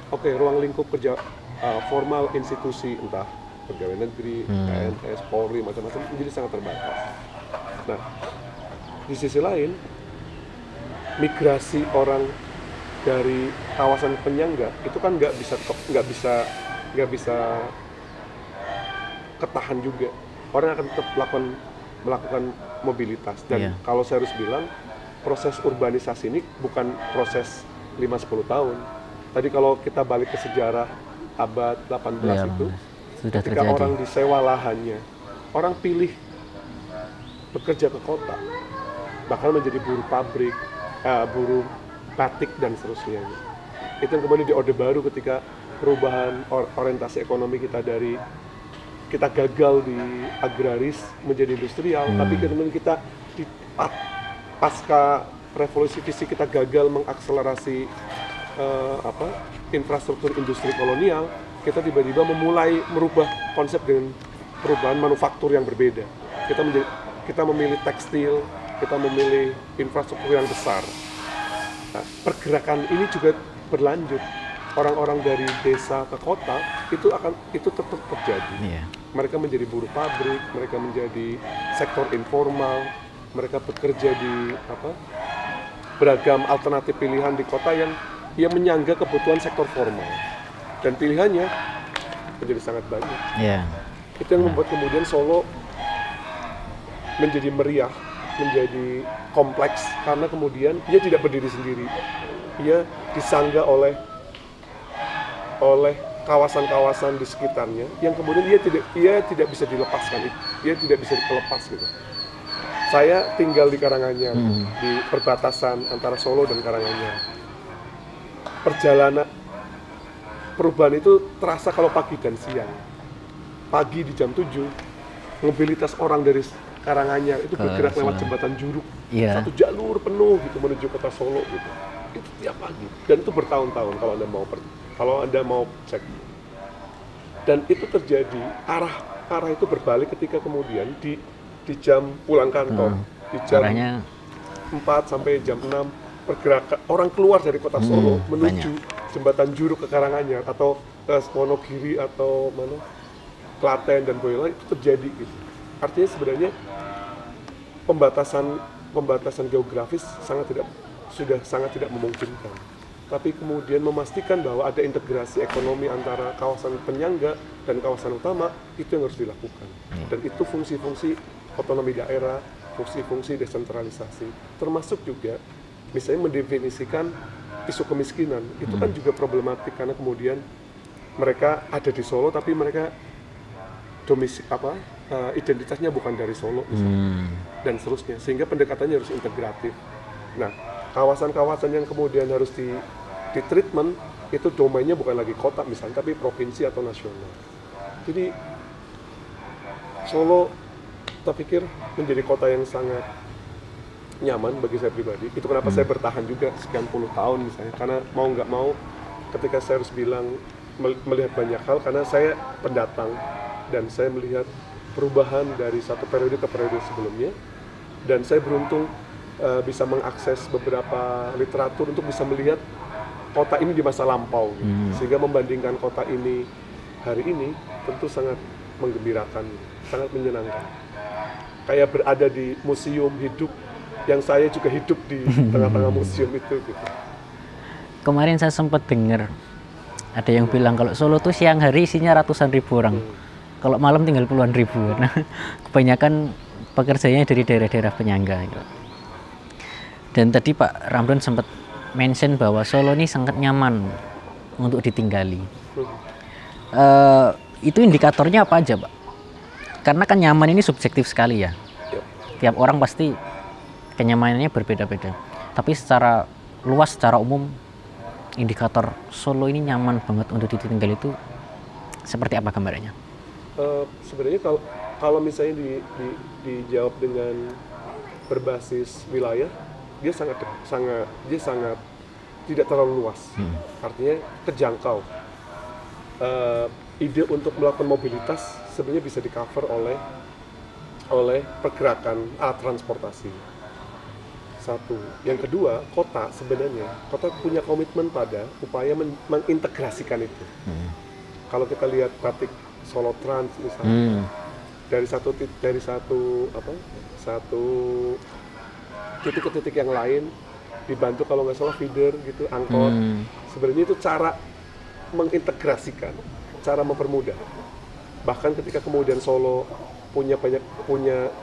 Ruang lingkup kerja formal institusi, entah pegawai negeri, PNS, Polri, macam-macam, menjadi sangat terbatas. Nah, di sisi lain, migrasi orang dari kawasan penyangga itu kan nggak bisa ketahan juga. Orang akan tetap melakukan mobilitas. Dan kalau saya harus bilang, proses urbanisasi ini bukan proses 5-10 tahun. Tadi kalau kita balik ke sejarah abad 18 itu, sudah ketika terjadi. orang disewa lahannya, orang pilih bekerja ke kota, bahkan menjadi buruh pabrik, buruh batik dan seterusnya. Itu yang kemudian di Orde Baru ketika perubahan orientasi ekonomi kita dari kita gagal di agraris menjadi industrial, tapi kemudian kita di pasca revolusi fisik kita gagal mengakselerasi infrastruktur industri kolonial, kita tiba-tiba memulai merubah konsep dengan perubahan manufaktur yang berbeda. Kita memilih tekstil, kita memilih infrastruktur yang besar. Nah, pergerakan ini juga berlanjut. Orang-orang dari desa ke kota itu tetap terjadi. Mereka menjadi buruh pabrik, mereka menjadi sektor informal, mereka bekerja di beragam alternatif pilihan di kota yang menyangga kebutuhan sektor formal, dan pilihannya menjadi sangat banyak. Itu yang membuat kemudian Solo menjadi meriah, menjadi kompleks, karena kemudian ia tidak berdiri sendiri, ia disangga oleh kawasan-kawasan di sekitarnya yang kemudian ia tidak bisa dilepaskan, ia tidak bisa dilepas gitu. Saya tinggal di Karanganyar, di perbatasan antara Solo dan Karanganyar. Perjalanan perubahan itu terasa kalau pagi dan siang. Pagi di jam 7, mobilitas orang dari Karanganyar itu bergerak lewat jembatan Juruk, satu jalur penuh gitu menuju kota Solo gitu. Itu tiap pagi, dan itu bertahun-tahun kalau anda mau cek. Dan itu terjadi, arah itu berbalik ketika kemudian di jam pulang kantor, di jam 4 sampai jam 6 pergerakan orang keluar dari kota Solo menuju jembatan Juruk ke Karanganyar atau ke Wonogiri atau Klaten dan Boyolali, itu terjadi gitu. Artinya sebenarnya pembatasan geografis sudah sangat tidak memungkinkan. Tapi kemudian memastikan bahwa ada integrasi ekonomi antara kawasan penyangga dan kawasan utama, itu yang harus dilakukan. Dan itu fungsi-fungsi otonomi daerah, fungsi-fungsi desentralisasi, termasuk juga misalnya mendefinisikan isu kemiskinan, itu kan juga problematik karena kemudian mereka ada di Solo tapi mereka identitasnya bukan dari Solo misalnya, dan seterusnya, sehingga pendekatannya harus integratif. Nah, kawasan-kawasan yang kemudian harus di treatment itu domainnya bukan lagi kota misalnya, tapi provinsi atau nasional. Jadi Solo saya pikir menjadi kota yang sangat nyaman bagi saya pribadi. Itu kenapa saya bertahan juga sekian puluh tahun misalnya, karena mau nggak mau ketika saya harus bilang melihat banyak hal, karena saya pendatang dan saya melihat perubahan dari satu periode ke periode sebelumnya, dan saya beruntung bisa mengakses beberapa literatur untuk bisa melihat kota ini di masa lampau, sehingga membandingkan kota ini hari ini tentu sangat menggembirakan, sangat menyenangkan. Kayak berada di museum hidup yang saya juga hidup di tengah-tengah museum itu gitu. Kemarin saya sempat dengar ada yang bilang kalau Solo tuh siang hari isinya ratusan ribu orang, kalau malam tinggal puluhan ribu. Nah, kebanyakan pekerjanya dari daerah-daerah penyangga gitu. Dan tadi Pak Ramdan sempat mention bahwa Solo ini sangat nyaman untuk ditinggali. Itu indikatornya apa aja, Pak? Karena kan nyaman ini subjektif sekali ya. Tiap orang pasti kenyamanannya berbeda-beda. Tapi secara luas, secara umum, indikator Solo ini nyaman banget untuk ditinggali itu seperti apa gambarannya? Sebenarnya kalau misalnya dijawab dengan berbasis wilayah, dia sangat tidak terlalu luas. Artinya terjangkau. Ide untuk melakukan mobilitas sebenarnya bisa di-cover oleh pergerakan alat transportasi. Satu. Yang kedua, kota punya komitmen pada upaya mengintegrasikan itu. Kalau kita lihat batik Solo Trans misalnya, dari satu titik ke titik yang lain, dibantu kalau nggak salah feeder gitu, angkot. Sebenarnya itu cara mengintegrasikan, cara mempermudah. Bahkan ketika kemudian Solo punya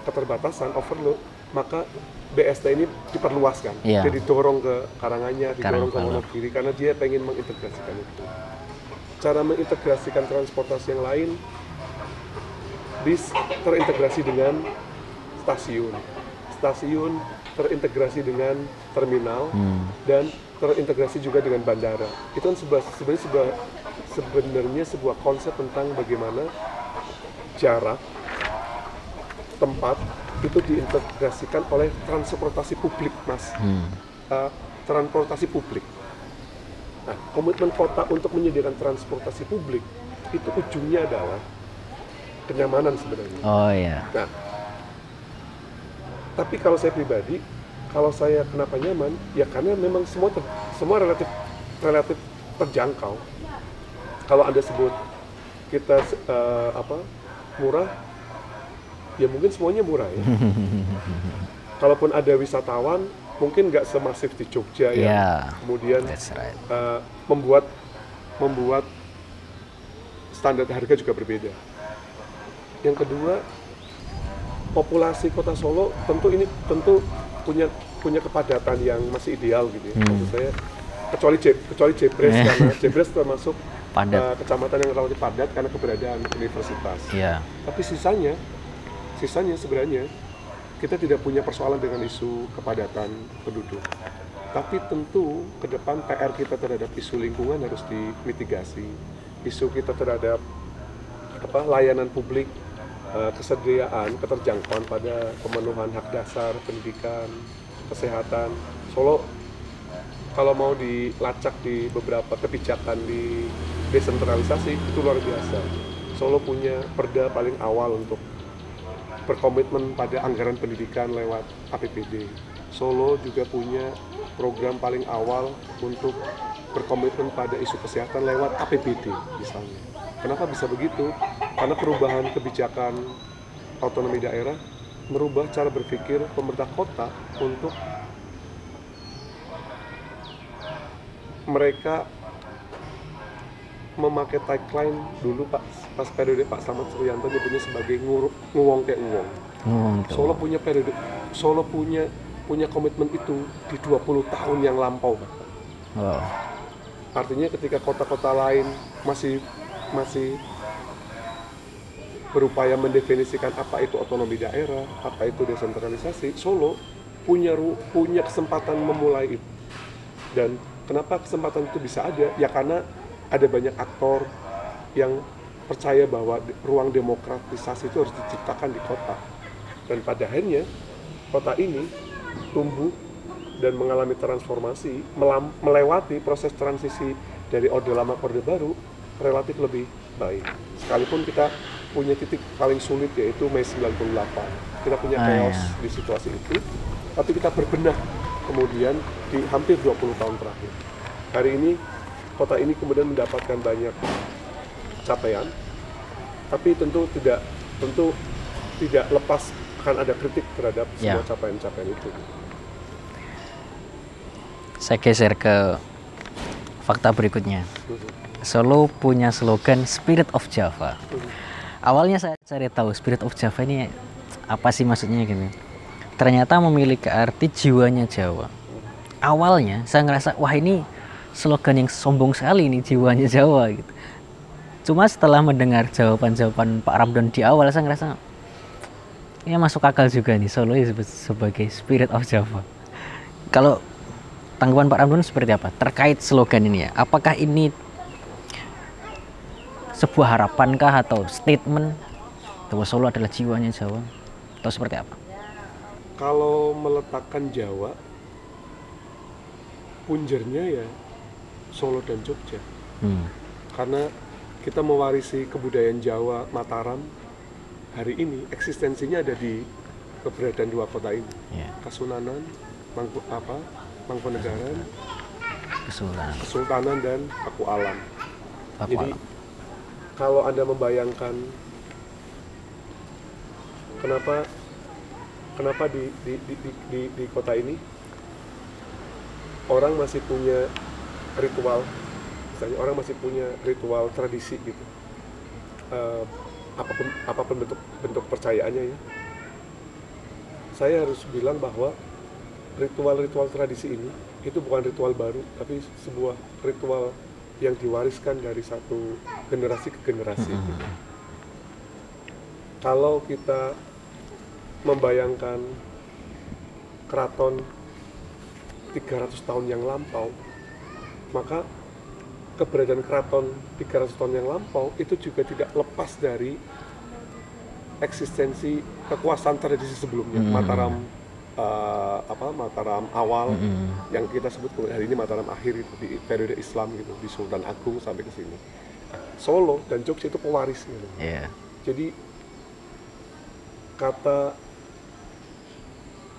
keterbatasan, overload, maka BSD ini diperluaskan. Jadi didorong ke Karanganyar, didorong ke Wonogiri, karena dia pengen mengintegrasikan itu. Cara mengintegrasikan transportasi yang lain, bis terintegrasi dengan stasiun terintegrasi dengan terminal, dan terintegrasi juga dengan bandara. Itu kan sebenarnya sebuah konsep tentang bagaimana jarak, tempat itu diintegrasikan oleh transportasi publik, Mas. Transportasi publik. Nah, komitmen kota untuk menyediakan transportasi publik itu ujungnya adalah kenyamanan sebenarnya. Oh iya. Nah, tapi kalau saya pribadi, kalau saya kenapa nyaman, ya karena memang semua relatif terjangkau. Kalau Anda sebut kita murah, ya mungkin semuanya murah ya. Kalaupun ada wisatawan, mungkin nggak semasif di Jogja ya. Kemudian membuat standar harga juga berbeda. Yang kedua, populasi kota Solo tentu punya kepadatan yang masih ideal gitu ya. Maksud saya kecuali Jebres karena Jebres termasuk kecamatan yang relatif padat karena keberadaan universitas. Tapi sisanya sebenarnya kita tidak punya persoalan dengan isu kepadatan penduduk. Tapi tentu ke depan PR kita terhadap isu lingkungan harus dimitigasi. Isu kita terhadap layanan publik, kesediaan, keterjangkauan pada pemenuhan hak dasar, pendidikan, kesehatan. Solo kalau mau dilacak di beberapa kebijakan di desentralisasi itu luar biasa. Solo punya perda paling awal untuk berkomitmen pada anggaran pendidikan lewat APBD. Solo juga punya program paling awal untuk berkomitmen pada isu kesehatan lewat APBD misalnya. Kenapa bisa begitu? Karena perubahan kebijakan otonomi daerah merubah cara berpikir pemerintah kota untuk mereka memakai tagline dulu pas periode Pak Slamet Suryanto nyebutnya sebagai nguwong kayak nguwong. Solo punya punya komitmen itu di 20 tahun yang lampau. Wow. Artinya ketika kota-kota lain masih berupaya mendefinisikan apa itu otonomi daerah, apa itu desentralisasi, Solo punya kesempatan memulai itu. Dan kenapa kesempatan itu bisa ada? Ya karena ada banyak aktor yang percaya bahwa ruang demokratisasi itu harus diciptakan di kota. Dan pada akhirnya kota ini tumbuh dan mengalami transformasi, melewati proses transisi dari Orde Lama ke Orde Baru relatif lebih baik. Sekalipun kita punya titik paling sulit yaitu Mei 98. Kita punya chaos di situasi itu, tapi kita berbenah kemudian di hampir 20 tahun terakhir. Hari ini kota ini kemudian mendapatkan banyak capaian, tapi tentu tidak lepas akan ada kritik terhadap semua capaian-capaian itu. Saya geser ke fakta berikutnya. Solo punya slogan Spirit of Java. Awalnya saya cari tahu Spirit of Java ini apa sih maksudnya gitu. Ternyata memiliki arti jiwanya Jawa. Awalnya saya ngerasa wah ini slogan yang sombong sekali ini, jiwanya Jawa gitu. Cuma setelah mendengar jawaban-jawaban Pak Ramdan di awal, saya ngerasa ya masuk akal juga nih, Solo disebut sebagai Spirit of Java. Kalau tanggapan Pak Ramdan seperti apa terkait slogan ini ya? Apakah ini sebuah harapankah atau statement bahwa Solo adalah jiwanya Jawa atau seperti apa? Kalau meletakkan Jawa, punjernya ya Solo dan Jogja. Karena kita mewarisi kebudayaan Jawa, Mataram. Hari ini eksistensinya ada di keberadaan dua kota ini, Kasunanan, Mangkunegaran, Kesultanan dan Paku Alam. Jadi kalau Anda membayangkan kenapa di kota ini orang masih punya ritual, misalnya orang masih punya ritual tradisi gitu, apapun bentuk percayaannya ya. Saya harus bilang bahwa ritual-ritual tradisi ini itu bukan ritual baru, tapi sebuah ritual yang diwariskan dari satu generasi ke generasi. Kalau kita membayangkan keraton 300 tahun yang lampau, maka keberadaan keraton 300 tahun yang lampau itu juga tidak lepas dari eksistensi kekuasaan tradisi sebelumnya. Mataram awal yang kita sebut hari ini Mataram akhir itu di periode Islam gitu, di Sultan Agung sampai ke sini. Solo dan Jogja itu pewarisnya. Jadi kata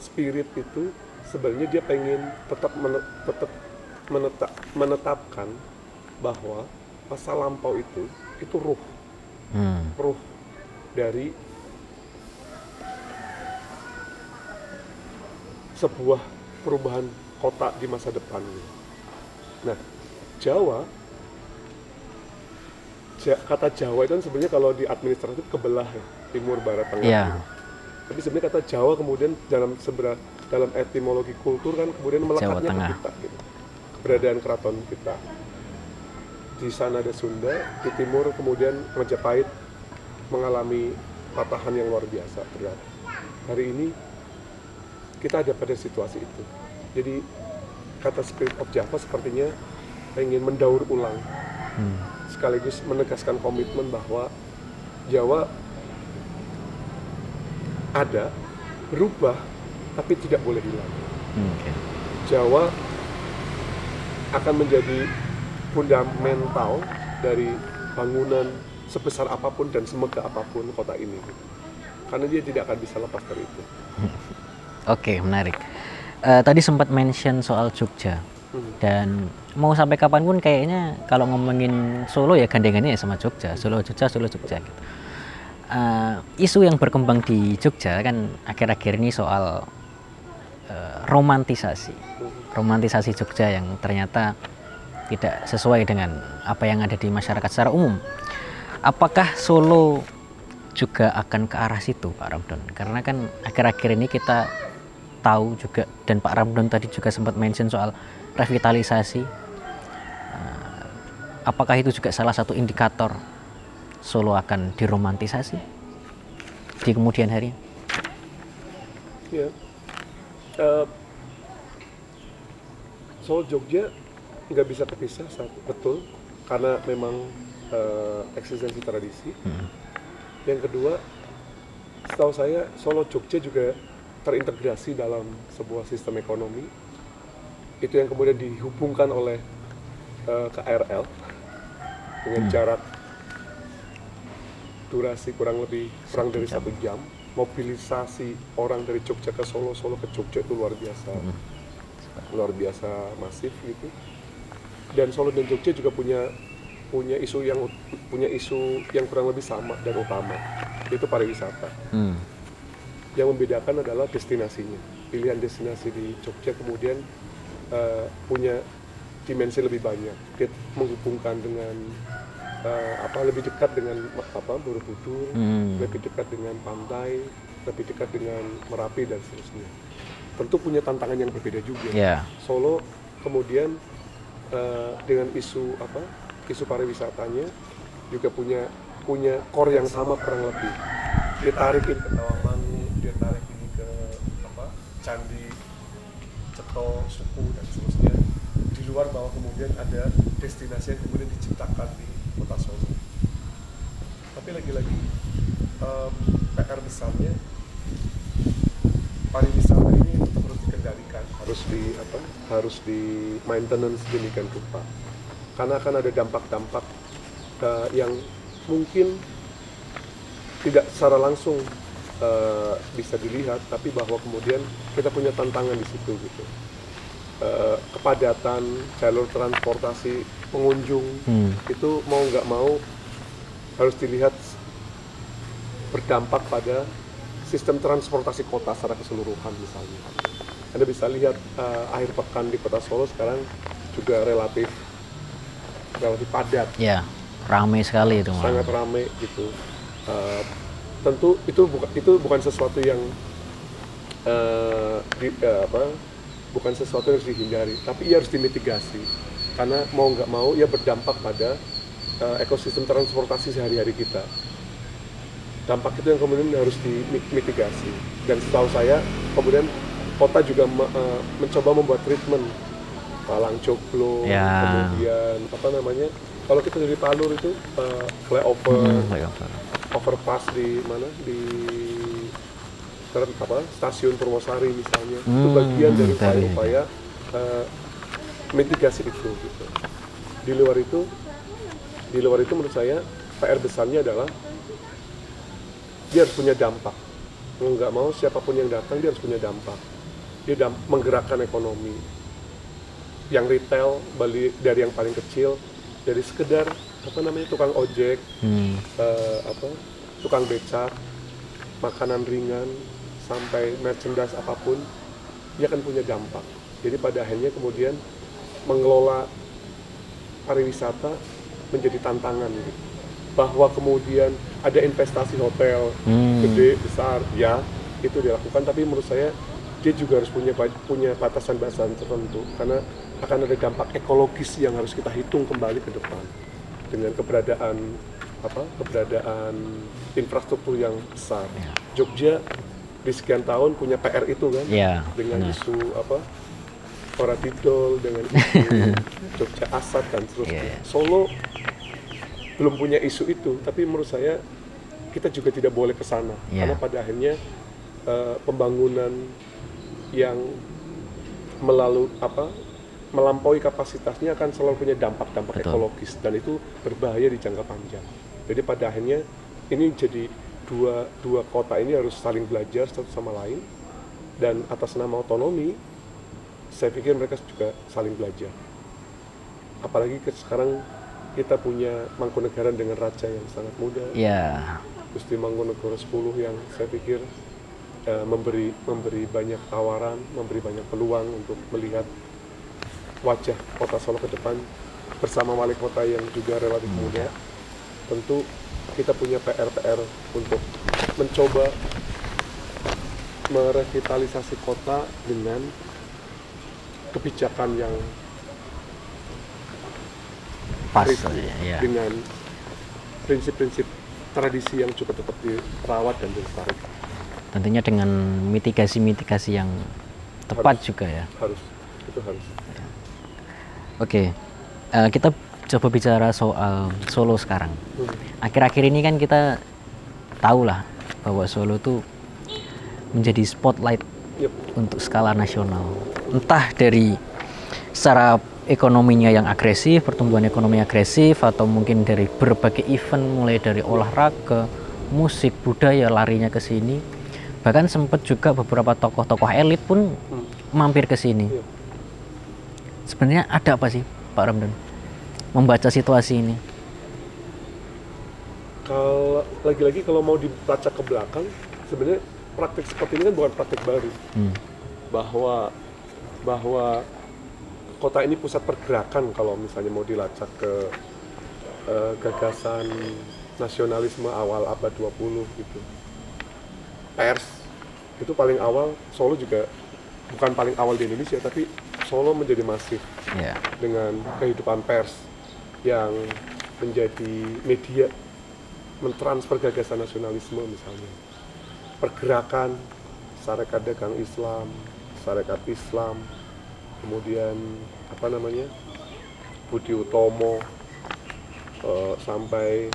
spirit itu sebenarnya dia pengen tetap menetapkan bahwa masa lampau itu ruh dari sebuah perubahan kota di masa depan. Nah, kata Jawa itu kan sebenarnya kalau di administratif kebelah ya, timur, barat, tengah. Tapi sebenarnya kata Jawa kemudian dalam etimologi kultur kan kemudian melekatnya ke kita, gitu. Keberadaan keraton kita. Di sana ada Sunda, di timur kemudian Majapahit mengalami patahan yang luar biasa ternyata. Hari ini kita ada pada situasi itu. Jadi kata Spirit of Java sepertinya ingin mendaur ulang, sekaligus menegaskan komitmen bahwa Jawa ada, berubah, tapi tidak boleh hilang. Jawa akan menjadi fundamental dari bangunan sebesar apapun dan semegah apapun kota ini, karena dia tidak akan bisa lepas dari itu. Oke, menarik. Tadi sempat mention soal Jogja, dan mau sampai kapanpun kayaknya kalau ngomongin Solo ya gandengannya ya sama Jogja, Solo Jogja gitu. Isu yang berkembang di Jogja kan akhir-akhir ini soal romantisasi Jogja yang ternyata tidak sesuai dengan apa yang ada di masyarakat secara umum. Apakah Solo juga akan ke arah situ, Pak Ramdan? Karena kan akhir-akhir ini kita tahu juga, dan Pak Ramdan tadi juga sempat mention soal revitalisasi. Apakah itu juga salah satu indikator Solo akan diromantisasi di kemudian hari? Ya, Solo Jogja nggak bisa terpisah, betul, karena memang eksistensi tradisi. Yang kedua, setahu saya Solo Jogja juga terintegrasi dalam sebuah sistem ekonomi. Itu yang kemudian dihubungkan oleh KRL dengan jarak durasi kurang dari 1 jam. Mobilisasi orang dari Jogja ke Solo, Solo ke Jogja itu luar biasa masif gitu. Dan Solo dan Jogja juga punya isu yang kurang lebih sama dan utama, yaitu pariwisata. Yang membedakan adalah destinasinya. Pilihan destinasi di Jogja kemudian punya dimensi lebih banyak. Dia menghubungkan dengan lebih dekat dengan Borobudur, lebih dekat dengan pantai, lebih dekat dengan Merapi dan seterusnya. Tentu punya tantangan yang berbeda juga. Solo kemudian dengan isu pariwisatanya juga punya core yang sama kurang lebih. Dia tarik ini ke Tawamangu, dia tarik ini ke Candi Ceto, Suku dan seterusnya. Di luar bahwa kemudian ada destinasi yang kemudian diciptakan di Kota Solo. Tapi lagi-lagi PR besarnya pariwisata ini tetap harus dikendalikan, harus di maintenance demikian rupa. Karena akan ada dampak-dampak yang mungkin tidak secara langsung bisa dilihat, tapi bahwa kemudian kita punya tantangan di situ gitu. Kepadatan jalur transportasi pengunjung itu mau nggak mau harus dilihat berdampak pada sistem transportasi kota secara keseluruhan. Misalnya Anda bisa lihat akhir pekan di Kota Solo sekarang juga relatif padat. Ya, ramai sekali itu. Sangat ramai gitu. Tentu itu bukan sesuatu yang bukan sesuatu yang harus dihindari, tapi ia harus dimitigasi. Karena mau nggak mau ia berdampak pada ekosistem transportasi sehari-hari kita. Dampak itu yang kemudian harus dimitigasi. Dan setahu saya kemudian kota juga mencoba membuat treatment palang joglo, kemudian kalau kita dari Palur itu flyover, overpass di stasiun Purwosari misalnya, itu bagian dari upaya mitigasi itu gitu. Di luar itu menurut saya PR besarnya adalah dia harus punya dampak. Mau nggak mau siapapun yang datang dia harus punya dampak. Dia menggerakkan ekonomi. Yang retail dari yang paling kecil, dari sekedar tukang ojek, tukang becak, makanan ringan sampai merchandise apapun, dia akan punya dampak. Jadi pada akhirnya kemudian mengelola pariwisata menjadi tantangan gitu. Bahwa kemudian ada investasi hotel gede besar, ya itu dilakukan, tapi menurut saya dia juga harus punya batasan-batasan tertentu, karena akan ada dampak ekologis yang harus kita hitung kembali ke depan dengan keberadaan infrastruktur yang besar. Jogja di sekian tahun punya PR itu kan, dengan isu Oradidol, dengan isu Jogja Asat dan seterusnya. Solo belum punya isu itu, tapi menurut saya kita juga tidak boleh ke sana, karena pada akhirnya pembangunan yang melampaui kapasitasnya akan selalu punya dampak-dampak ekologis, dan itu berbahaya di jangka panjang. Jadi pada akhirnya ini jadi dua kota ini harus saling belajar satu sama lain, dan atas nama otonomi saya pikir mereka juga saling belajar. Apalagi sekarang kita punya Mangkunegaran dengan raja yang sangat muda, Gusti Mangkunegara 10 yang saya pikir memberi banyak tawaran, memberi banyak peluang untuk melihat wajah kota Solo ke depan bersama wali kota yang juga relatif muda. Tentu kita punya PR untuk mencoba merevitalisasi kota dengan kebijakan yang pas arif, ya. dengan prinsip-prinsip tradisi yang juga tetap dirawat dan dilestarikan. Tentunya dengan mitigasi-mitigasi yang tepat juga ya. Itu harus. Oke, kita coba bicara soal Solo sekarang. Akhir-akhir ini kan kita tahu lah bahwa Solo tuh menjadi spotlight untuk skala nasional. Entah dari secara ekonominya yang agresif, pertumbuhan ekonomi agresif, atau mungkin dari berbagai event mulai dari olahraga, musik, budaya larinya ke sini. Bahkan sempat juga beberapa tokoh-tokoh elit pun mampir ke sini. Sebenarnya ada apa sih Pak Ramdan membaca situasi ini? Kalau lagi-lagi kalau mau dibaca ke belakang, sebenarnya praktik seperti ini kan bukan praktik baru. Bahwa kota ini pusat pergerakan kalau misalnya mau dilacak ke gagasan nasionalisme awal abad 20 gitu. Pers itu paling awal, Solo juga bukan paling awal di Indonesia, tapi Solo menjadi masif dengan kehidupan pers yang menjadi media mentransfer gagasan nasionalisme misalnya. Pergerakan Sarekat Dagang Islam, Sarekat Islam, kemudian Budi Utomo, sampai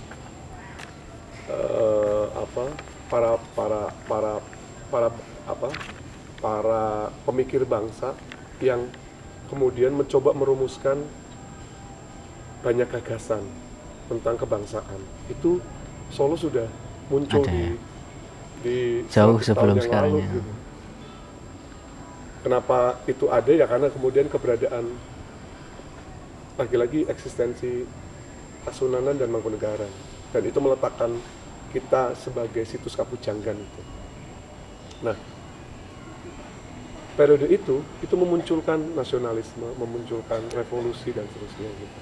para pemikir bangsa yang kemudian mencoba merumuskan banyak gagasan tentang kebangsaan. Itu Solo sudah muncul di jauh sebelum sekarang ya. Gitu. Kenapa itu ada ya, karena kemudian keberadaan lagi-lagi eksistensi Kasunanan dan Mangkunegaran, dan itu meletakkan kita sebagai situs Kapujanggan itu. Nah, periode itu memunculkan nasionalisme, memunculkan revolusi dan seterusnya gitu.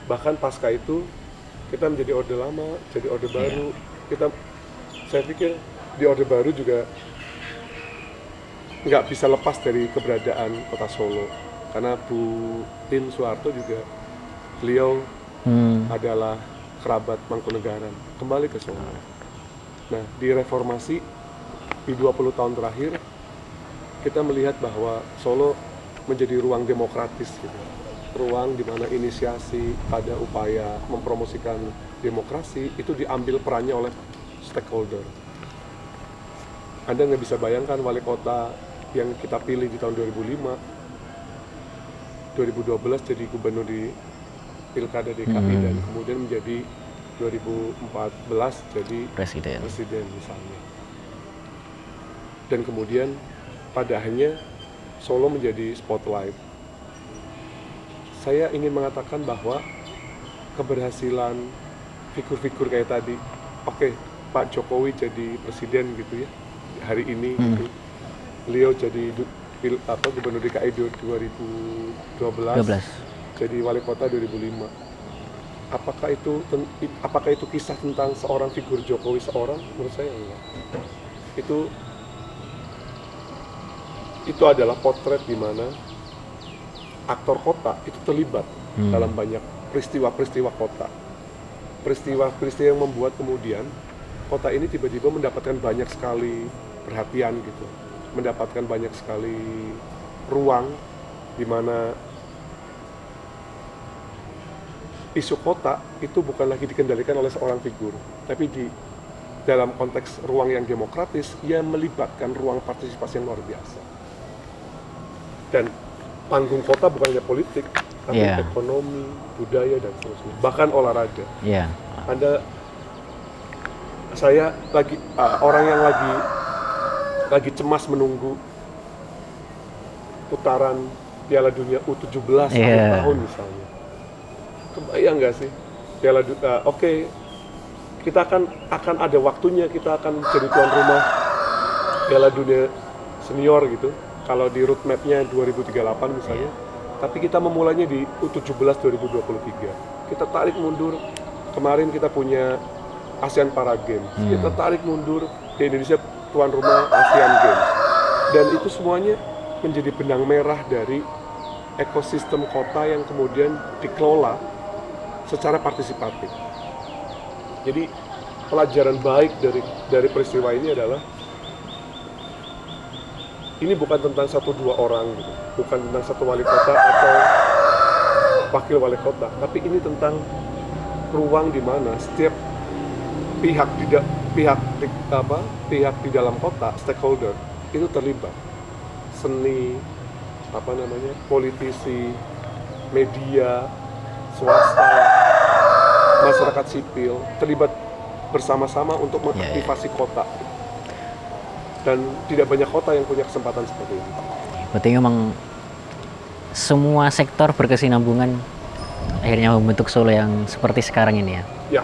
Bahkan pasca itu kita menjadi Orde Lama, jadi Orde Baru. Saya pikir di Orde Baru juga nggak bisa lepas dari keberadaan kota Solo, karena Bu Tin Soeharto juga beliau adalah kerabat Mangkunegaran, kembali ke Solo. Nah, di reformasi di 20 tahun terakhir kita melihat bahwa Solo menjadi ruang demokratis gitu. Ruang di mana inisiasi pada upaya mempromosikan demokrasi itu diambil perannya oleh stakeholder. Anda nggak bisa bayangkan wali kota yang kita pilih di tahun 2005, 2012 jadi gubernur di Pilkada DKI dan kemudian menjadi 2014 jadi presiden misalnya. Dan kemudian pada akhirnya Solo menjadi spotlight. Saya ingin mengatakan bahwa keberhasilan figur-figur kayak tadi, oke, Pak Jokowi jadi presiden gitu ya hari ini gitu. Beliau jadi gubernur DKI 2012, jadi wali kota 2005. Apakah itu kisah tentang seorang figur Jokowi seorang? Menurut saya enggak. Itu adalah potret di mana aktor kota itu terlibat dalam banyak peristiwa-peristiwa kota. Peristiwa-peristiwa yang membuat kemudian kota ini tiba-tiba mendapatkan banyak sekali perhatian gitu. Mendapatkan banyak sekali ruang di mana isu kota itu bukan lagi dikendalikan oleh seorang figur, tapi dalam konteks ruang yang demokratis, ia melibatkan ruang partisipasi yang luar biasa. Dan panggung kota bukan hanya politik, tapi ekonomi, budaya, dan seterusnya. Bahkan olahraga. Orang yang lagi cemas menunggu putaran Piala Dunia U17 akhir tahun misalnya. Kebayang nggak sih? Kita akan ada waktunya, kita akan jadi tuan rumah Piala Dunia Senior gitu. Kalau di roadmap-nya 2038 misalnya, tapi kita memulainya di U17 2023. Kita tarik mundur, kemarin kita punya ASEAN Para Games, kita tarik mundur, di Indonesia tuan rumah Asian Games. Dan itu semuanya menjadi benang merah dari ekosistem kota yang kemudian dikelola secara partisipatif. Jadi pelajaran baik dari peristiwa ini adalah ini bukan tentang 1-2 orang, gitu. Bukan tentang satu wali kota atau wakil wali kota, tapi ini tentang ruang di mana setiap pihak di dalam kota, stakeholder itu terlibat. Seni, politisi, media, swasta, masyarakat sipil terlibat bersama-sama untuk mengaktifasi kota. Dan tidak banyak kota yang punya kesempatan seperti ini. Berarti memang semua sektor berkesinambungan akhirnya membentuk Solo yang seperti sekarang ini ya? Ya,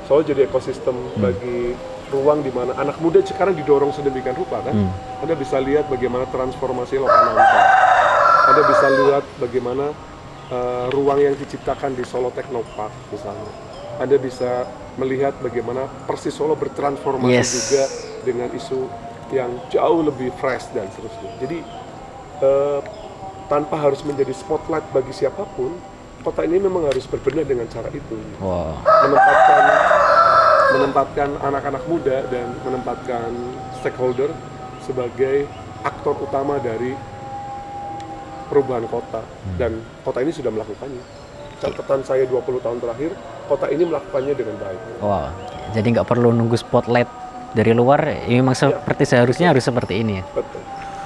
Solo jadi ekosistem bagi ruang di mana anak muda sekarang didorong sedemikian rupa kan. Anda bisa lihat bagaimana transformasi Lokananta. Anda bisa lihat bagaimana ruang yang diciptakan di Solo Technopark misalnya. Anda bisa melihat bagaimana Persis Solo bertransformasi juga dengan isu yang jauh lebih fresh dan seterusnya. Jadi tanpa harus menjadi spotlight bagi siapapun, kota ini memang harus berbenah dengan cara itu. Wow. Menempatkan anak-anak muda dan menempatkan stakeholder sebagai aktor utama dari perubahan kota. Dan kota ini sudah melakukannya. Catatan saya 20 tahun terakhir, kota ini melakukannya dengan baik. Wow. Jadi nggak perlu nunggu spotlight dari luar, ini memang seperti seharusnya harus seperti ini ya. Betul.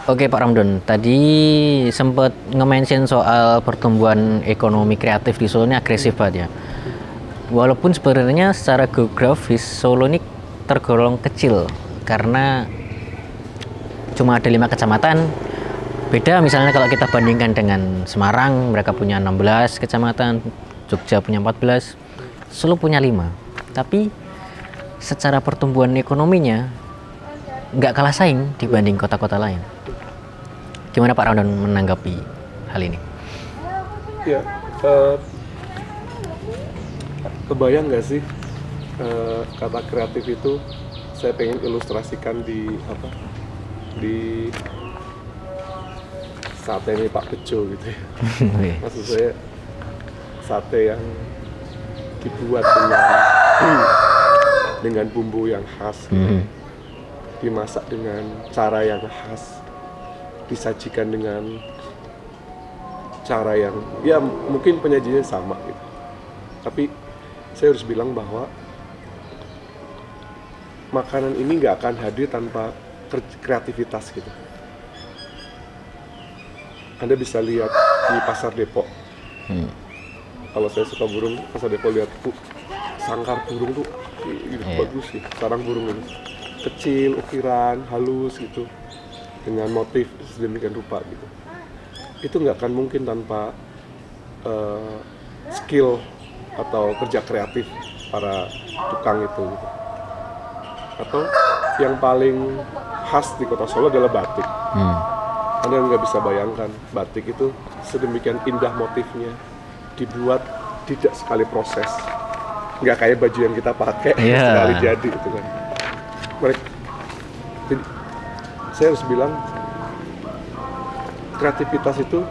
Oke Pak Ramdon, tadi sempat nge-mention soal pertumbuhan ekonomi kreatif di Solo ini agresif banget ya. Walaupun sebenarnya secara geografis Solo ini tergolong kecil karena cuma ada 5 kecamatan. Beda misalnya kalau kita bandingkan dengan Semarang, mereka punya 16 kecamatan, Jogja punya 14, Solo punya 5. Tapi secara pertumbuhan ekonominya nggak kalah saing dibanding kota-kota lain. Gimana Pak Ramdon menanggapi hal ini? Ya, kebayang nggak sih kata kreatif itu saya pengen ilustrasikan di sate ini Pak Bejo gitu ya. Maksud saya sate yang dibuat dengan bumbu yang khas, dimasak dengan cara yang khas, disajikan dengan cara yang ya mungkin penyajiannya sama gitu. Tapi saya harus bilang bahwa makanan ini nggak akan hadir tanpa kreativitas gitu. Anda bisa lihat di Pasar Depok. Kalau saya suka burung, Pasar Depok lihat sangkar burung tuh gitu, bagus sih. Sarang burung ini kecil, ukiran, halus gitu, dengan motif sedemikian rupa gitu. Itu nggak akan mungkin tanpa skill atau kerja kreatif para tukang itu gitu. Atau yang paling khas di kota Solo adalah batik. Anda nggak bisa bayangkan batik itu sedemikian indah motifnya, dibuat tidak sekali proses, nggak kayak baju yang kita pakai sekali jadi gitu kan. Jadi, saya harus bilang kreativitas itu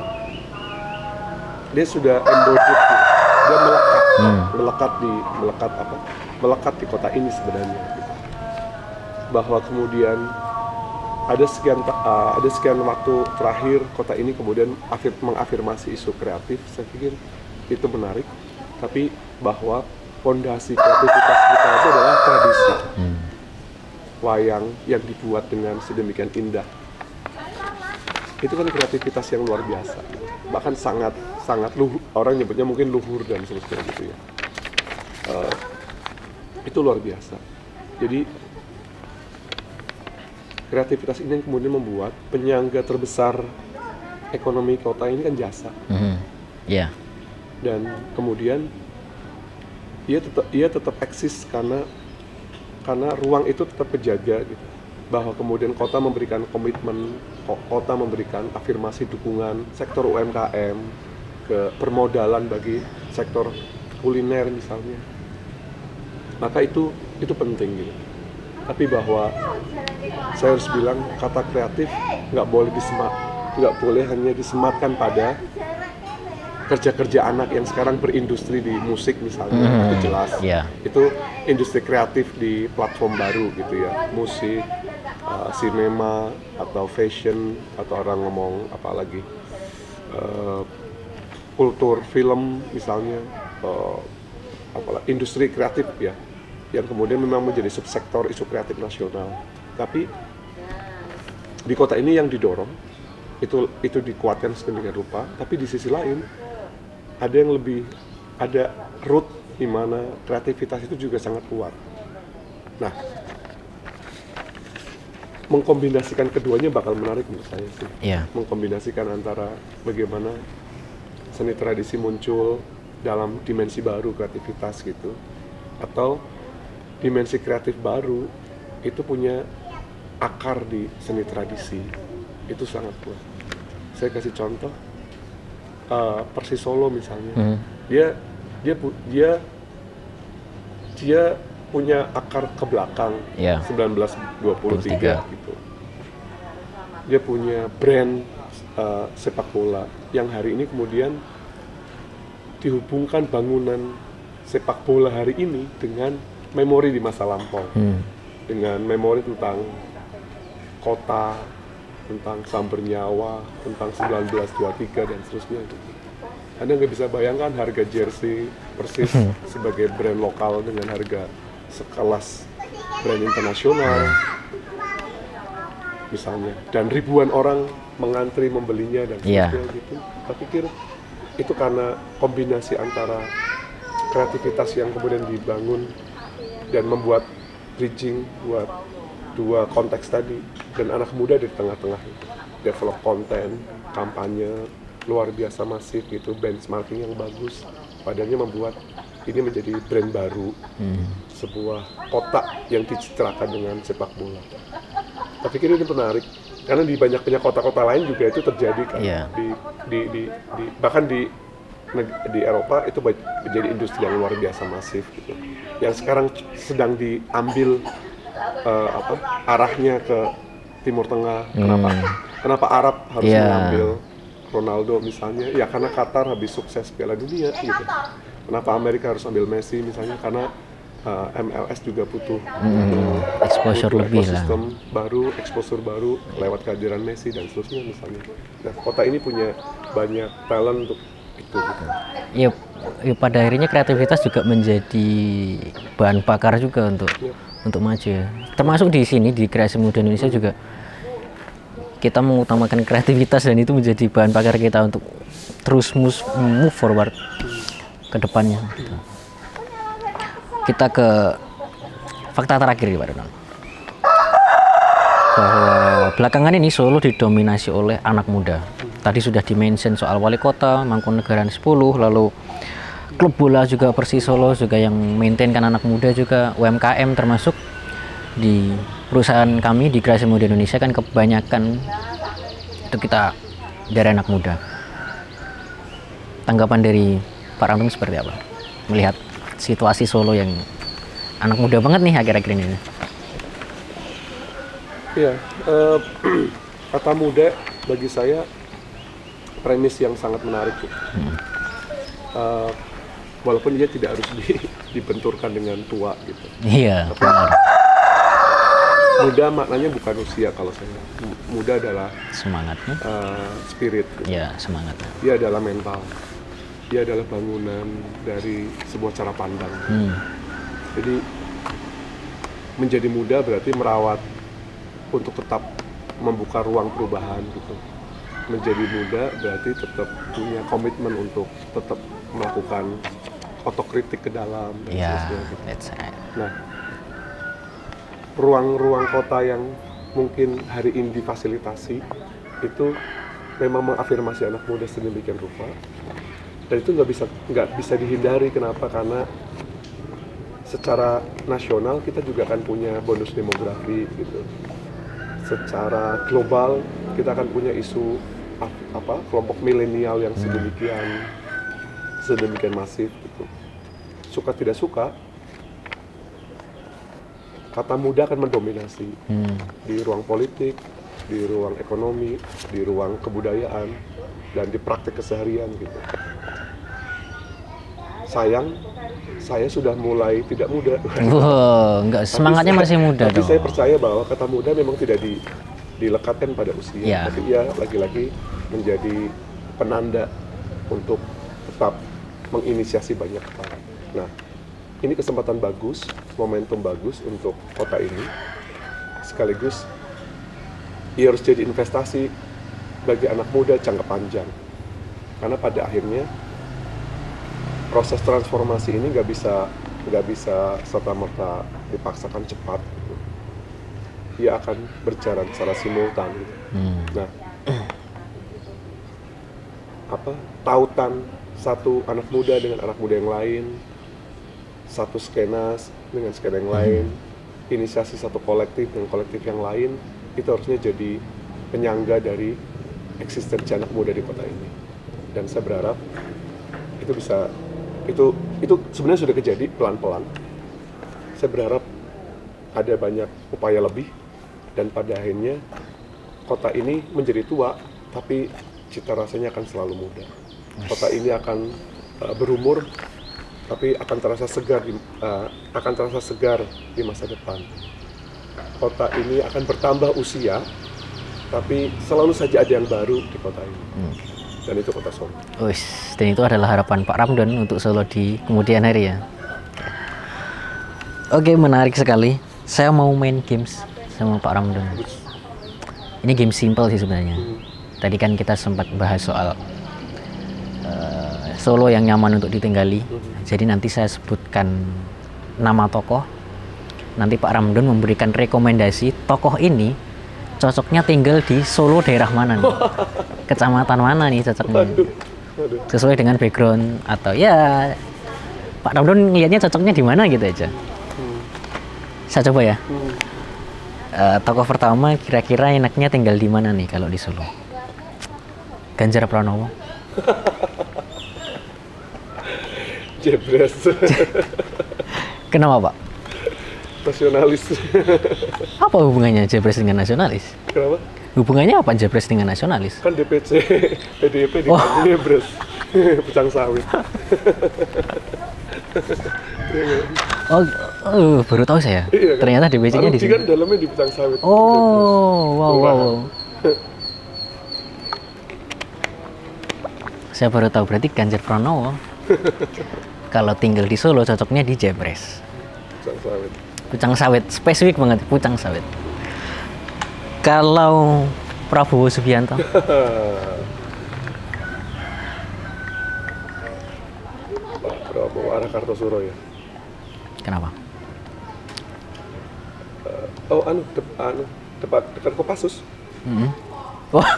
dia sudah embodied gitu. Dia melekat di kota ini sebenarnya gitu. Bahwa kemudian ada sekian waktu terakhir kota ini kemudian mengafirmasi isu kreatif, saya pikir itu menarik. Tapi bahwa fondasi kreativitas kita itu adalah tradisi wayang yang dibuat dengan sedemikian indah. Itu kan kreativitas yang luar biasa, bahkan sangat luhur, orang nyebutnya mungkin luhur dan seterusnya gitu ya. Itu luar biasa. Jadi kreativitas ini yang kemudian membuat penyangga terbesar ekonomi kota ini kan jasa. Dan kemudian ia tetap eksis karena ruang itu tetap terjaga gitu. Bahwa kemudian kota memberikan komitmen, kota memberikan afirmasi dukungan sektor UMKM, ke permodalan bagi sektor kuliner misalnya. Maka itu penting gitu. tapi bahwa saya harus bilang kata kreatif nggak boleh hanya disematkan pada kerja-kerja anak yang sekarang berindustri di musik misalnya, itu jelas. Itu industri kreatif di platform baru gitu ya, musik, sinema atau fashion, atau orang ngomong apa lagi, kultur film misalnya, industri kreatif ya, yang kemudian memang menjadi subsektor isu kreatif nasional. Tapi di kota ini yang didorong itu dikuatkan sedemikian rupa, tapi di sisi lain ada root di mana kreativitas itu juga sangat kuat. Nah, mengkombinasikan keduanya bakal menarik menurut saya sih. Mengkombinasikan antara bagaimana seni tradisi muncul dalam dimensi baru kreativitas gitu, atau dimensi kreatif baru itu punya akar di seni tradisi, itu sangat kuat. Saya kasih contoh, Persis Solo misalnya, dia punya akar ke belakang, 1923 gitu. Dia punya brand sepak bola yang hari ini kemudian dihubungkan bangunan sepak bola hari ini dengan memori di masa lampau, dengan memori tentang kota, tentang Samber Nyawa, tentang 1923 dan seterusnya gitu. Anda nggak bisa bayangkan harga jersey Persis sebagai brand lokal dengan harga sekelas brand internasional misalnya, dan ribuan orang mengantri membelinya dan seterusnya gitu. Saya pikir itu karena kombinasi antara kreativitas yang kemudian dibangun dan membuat bridging buat dua konteks tadi, dan anak muda di tengah-tengah develop konten, kampanye luar biasa masif gitu, benchmarking yang bagus, padanya membuat ini menjadi brand baru, sebuah kota yang dicitrakan dengan sepak bola. Saya pikir ini menarik karena di banyak kota-kota lain juga itu terjadi kan, bahkan di Eropa itu menjadi industri yang luar biasa masif gitu, yang sekarang sedang diambil arahnya ke Timur Tengah. Kenapa Arab harus mengambil Ronaldo misalnya? Ya karena Qatar habis sukses Piala Dunia gitu. Kenapa Amerika harus ambil Messi misalnya? Karena MLS juga butuh exposure lebih lah, exposure baru lewat kehadiran Messi dan seterusnya misalnya. Nah, kota ini punya banyak talent untuk itu gitu. Ya, pada akhirnya kreativitas juga menjadi bahan bakar juga untuk maju ya. Termasuk di sini di Kreasi Muda Indonesia juga kita mengutamakan kreativitas, dan itu menjadi bahan bakar kita untuk terus move forward ke depannya. Kita ke fakta terakhir ya Pak Donald, bahwa belakangan ini Solo didominasi oleh anak muda. Tadi sudah di-mention soal wali kota, Mangkunegaran 10, lalu klub bola juga Persis Solo juga yang maintainkan anak muda juga, UMKM termasuk di perusahaan kami di Kreasi Muda Indonesia kan kebanyakan itu kita dari anak muda. Tanggapan dari Pak Rantung seperti apa melihat situasi Solo yang anak muda banget nih akhir-akhir ini? Iya, kata muda bagi saya premis yang sangat menarik. Walaupun dia tidak harus dibenturkan dengan tua gitu. Iya, benar. Muda maknanya bukan usia kalau saya. Muda adalah semangatnya, spirit. Iya, semangat. Dia adalah mental. Dia adalah bangunan dari sebuah cara pandang. Jadi menjadi muda berarti merawat untuk tetap membuka ruang perubahan gitu. Menjadi muda berarti tetap punya komitmen untuk tetap melakukan otokritik ke dalam. That's right. Nah, ruang-ruang kota yang mungkin hari ini difasilitasi itu memang mengafirmasi anak muda sedemikian rupa, dan itu nggak bisa dihindari. Kenapa? Karena secara nasional kita juga akan punya bonus demografi gitu. Secara global kita akan punya isu kelompok milenial yang sedemikian masif gitu. Suka tidak suka, kata muda akan mendominasi di ruang politik, di ruang ekonomi, di ruang kebudayaan, dan di praktek keseharian gitu. Sayang, saya sudah mulai tidak muda. Wow, enggak, semangatnya masih muda tapi dong. saya percaya bahwa kata muda memang tidak dilekatkan pada usia, Ya. tapi ia lagi-lagi menjadi penanda untuk tetap menginisiasi banyak hal. Nah, ini kesempatan bagus, momentum bagus untuk kota ini. Sekaligus, ia harus jadi investasi bagi anak muda jangka panjang. Karena pada akhirnya proses transformasi ini nggak bisa serta-merta dipaksakan cepat. Ia akan berjalan secara simultan. Nah, tautan satu anak muda dengan anak muda yang lain, satu skena dengan skena yang lain, inisiasi satu kolektif dengan kolektif yang lain, itu harusnya jadi penyangga dari eksistensi anak muda di kota ini. Dan saya berharap itu bisa, itu sebenarnya sudah kejadi pelan-pelan. Saya berharap ada banyak upaya lebih, dan pada akhirnya kota ini menjadi tua, tapi cita rasanya akan selalu muda. Kota ini akan berumur, tapi akan terasa segar di masa depan. Kota ini akan bertambah usia, tapi selalu saja ada yang baru di kota ini. Dan itu kota Solo. Dan itu adalah harapan Pak Ramdan untuk Solo di kemudian hari ya. Oke, menarik sekali. Saya mau main games sama Pak Ramdan. Ini game simple sih sebenarnya. Tadi kan kita sempat bahas soal Solo yang nyaman untuk ditinggali. Jadi nanti saya sebutkan nama tokoh. Nanti Pak Ramdan memberikan rekomendasi tokoh ini cocoknya tinggal di Solo daerah mana nih? Kecamatan mana nih cocoknya? Sesuai dengan background atau ya Pak Ramdan ngelihatnya cocoknya di mana gitu aja. Saya coba ya. Tokoh pertama kira-kira enaknya tinggal di mana nih kalau di Solo? Ganjar Pranowo. Jebres. Kenapa Pak? Nasionalis. Apa hubungannya Jebres dengan nasionalis? Kenapa? Hubungannya apa Jebres dengan nasionalis? Kan DPC PDIP di Jebres. Pucang sawit. Baru tahu saya. Iya, kan? Ternyata DPC-nya di sini. kan dalamnya di Pucang sawit. Wow. Saya baru tahu, berarti Ganjar Pranowo kalau tinggal di Solo cocoknya di Jebres. Pucang sawit, spesifik banget, Pucang sawit. Kalau Prabowo Subianto? Pak Prabowo arah Kartosuro ya. Kenapa? Dekat Kopassus. Wah.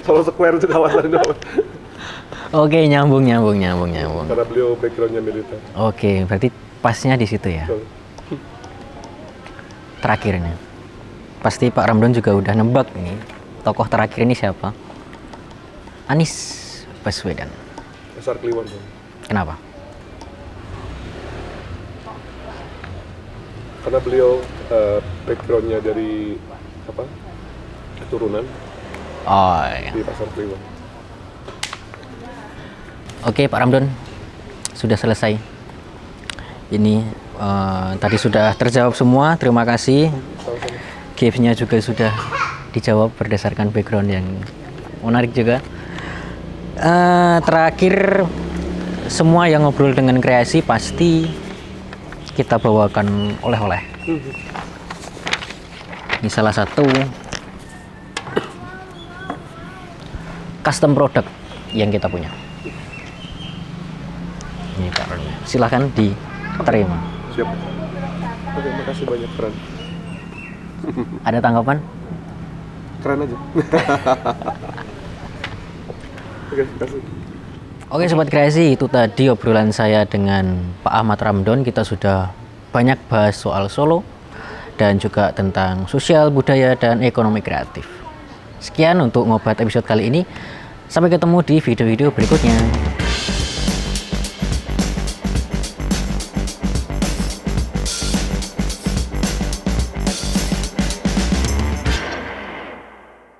Solo Square itu kawasan itu. Oke, nyambung. Karena beliau backgroundnya militer. Oke, berarti pasnya di situ ya. Terakhirnya, pasti Pak Ramdan juga udah nebak nih. Tokoh terakhir ini siapa? Anies Baswedan. Pasar Kliwon. Kenapa? Karena beliau backgroundnya dari keturunan di Pasar Kliwon. Oke, Pak Ramdan, sudah selesai. Ini tadi sudah terjawab semua. Terima kasih. Gamesnya juga sudah dijawab berdasarkan background yang menarik juga. Terakhir, semua yang ngobrol dengan kreasi pasti kita bawakan oleh-oleh. Ini salah satu custom product yang kita punya. Ini Pak Ramdan, silahkan diterima. Siap. Oke, makasih banyak, keren. Ada tanggapan? Keren aja. Oke, kasih. Oke Sobat Kreasi, itu tadi obrolan saya dengan Pak Ahmad Ramdan. Kita sudah banyak bahas soal Solo dan juga tentang sosial, budaya, dan ekonomi kreatif. Sekian untuk Ngobat episode kali ini. Sampai ketemu di video-video berikutnya.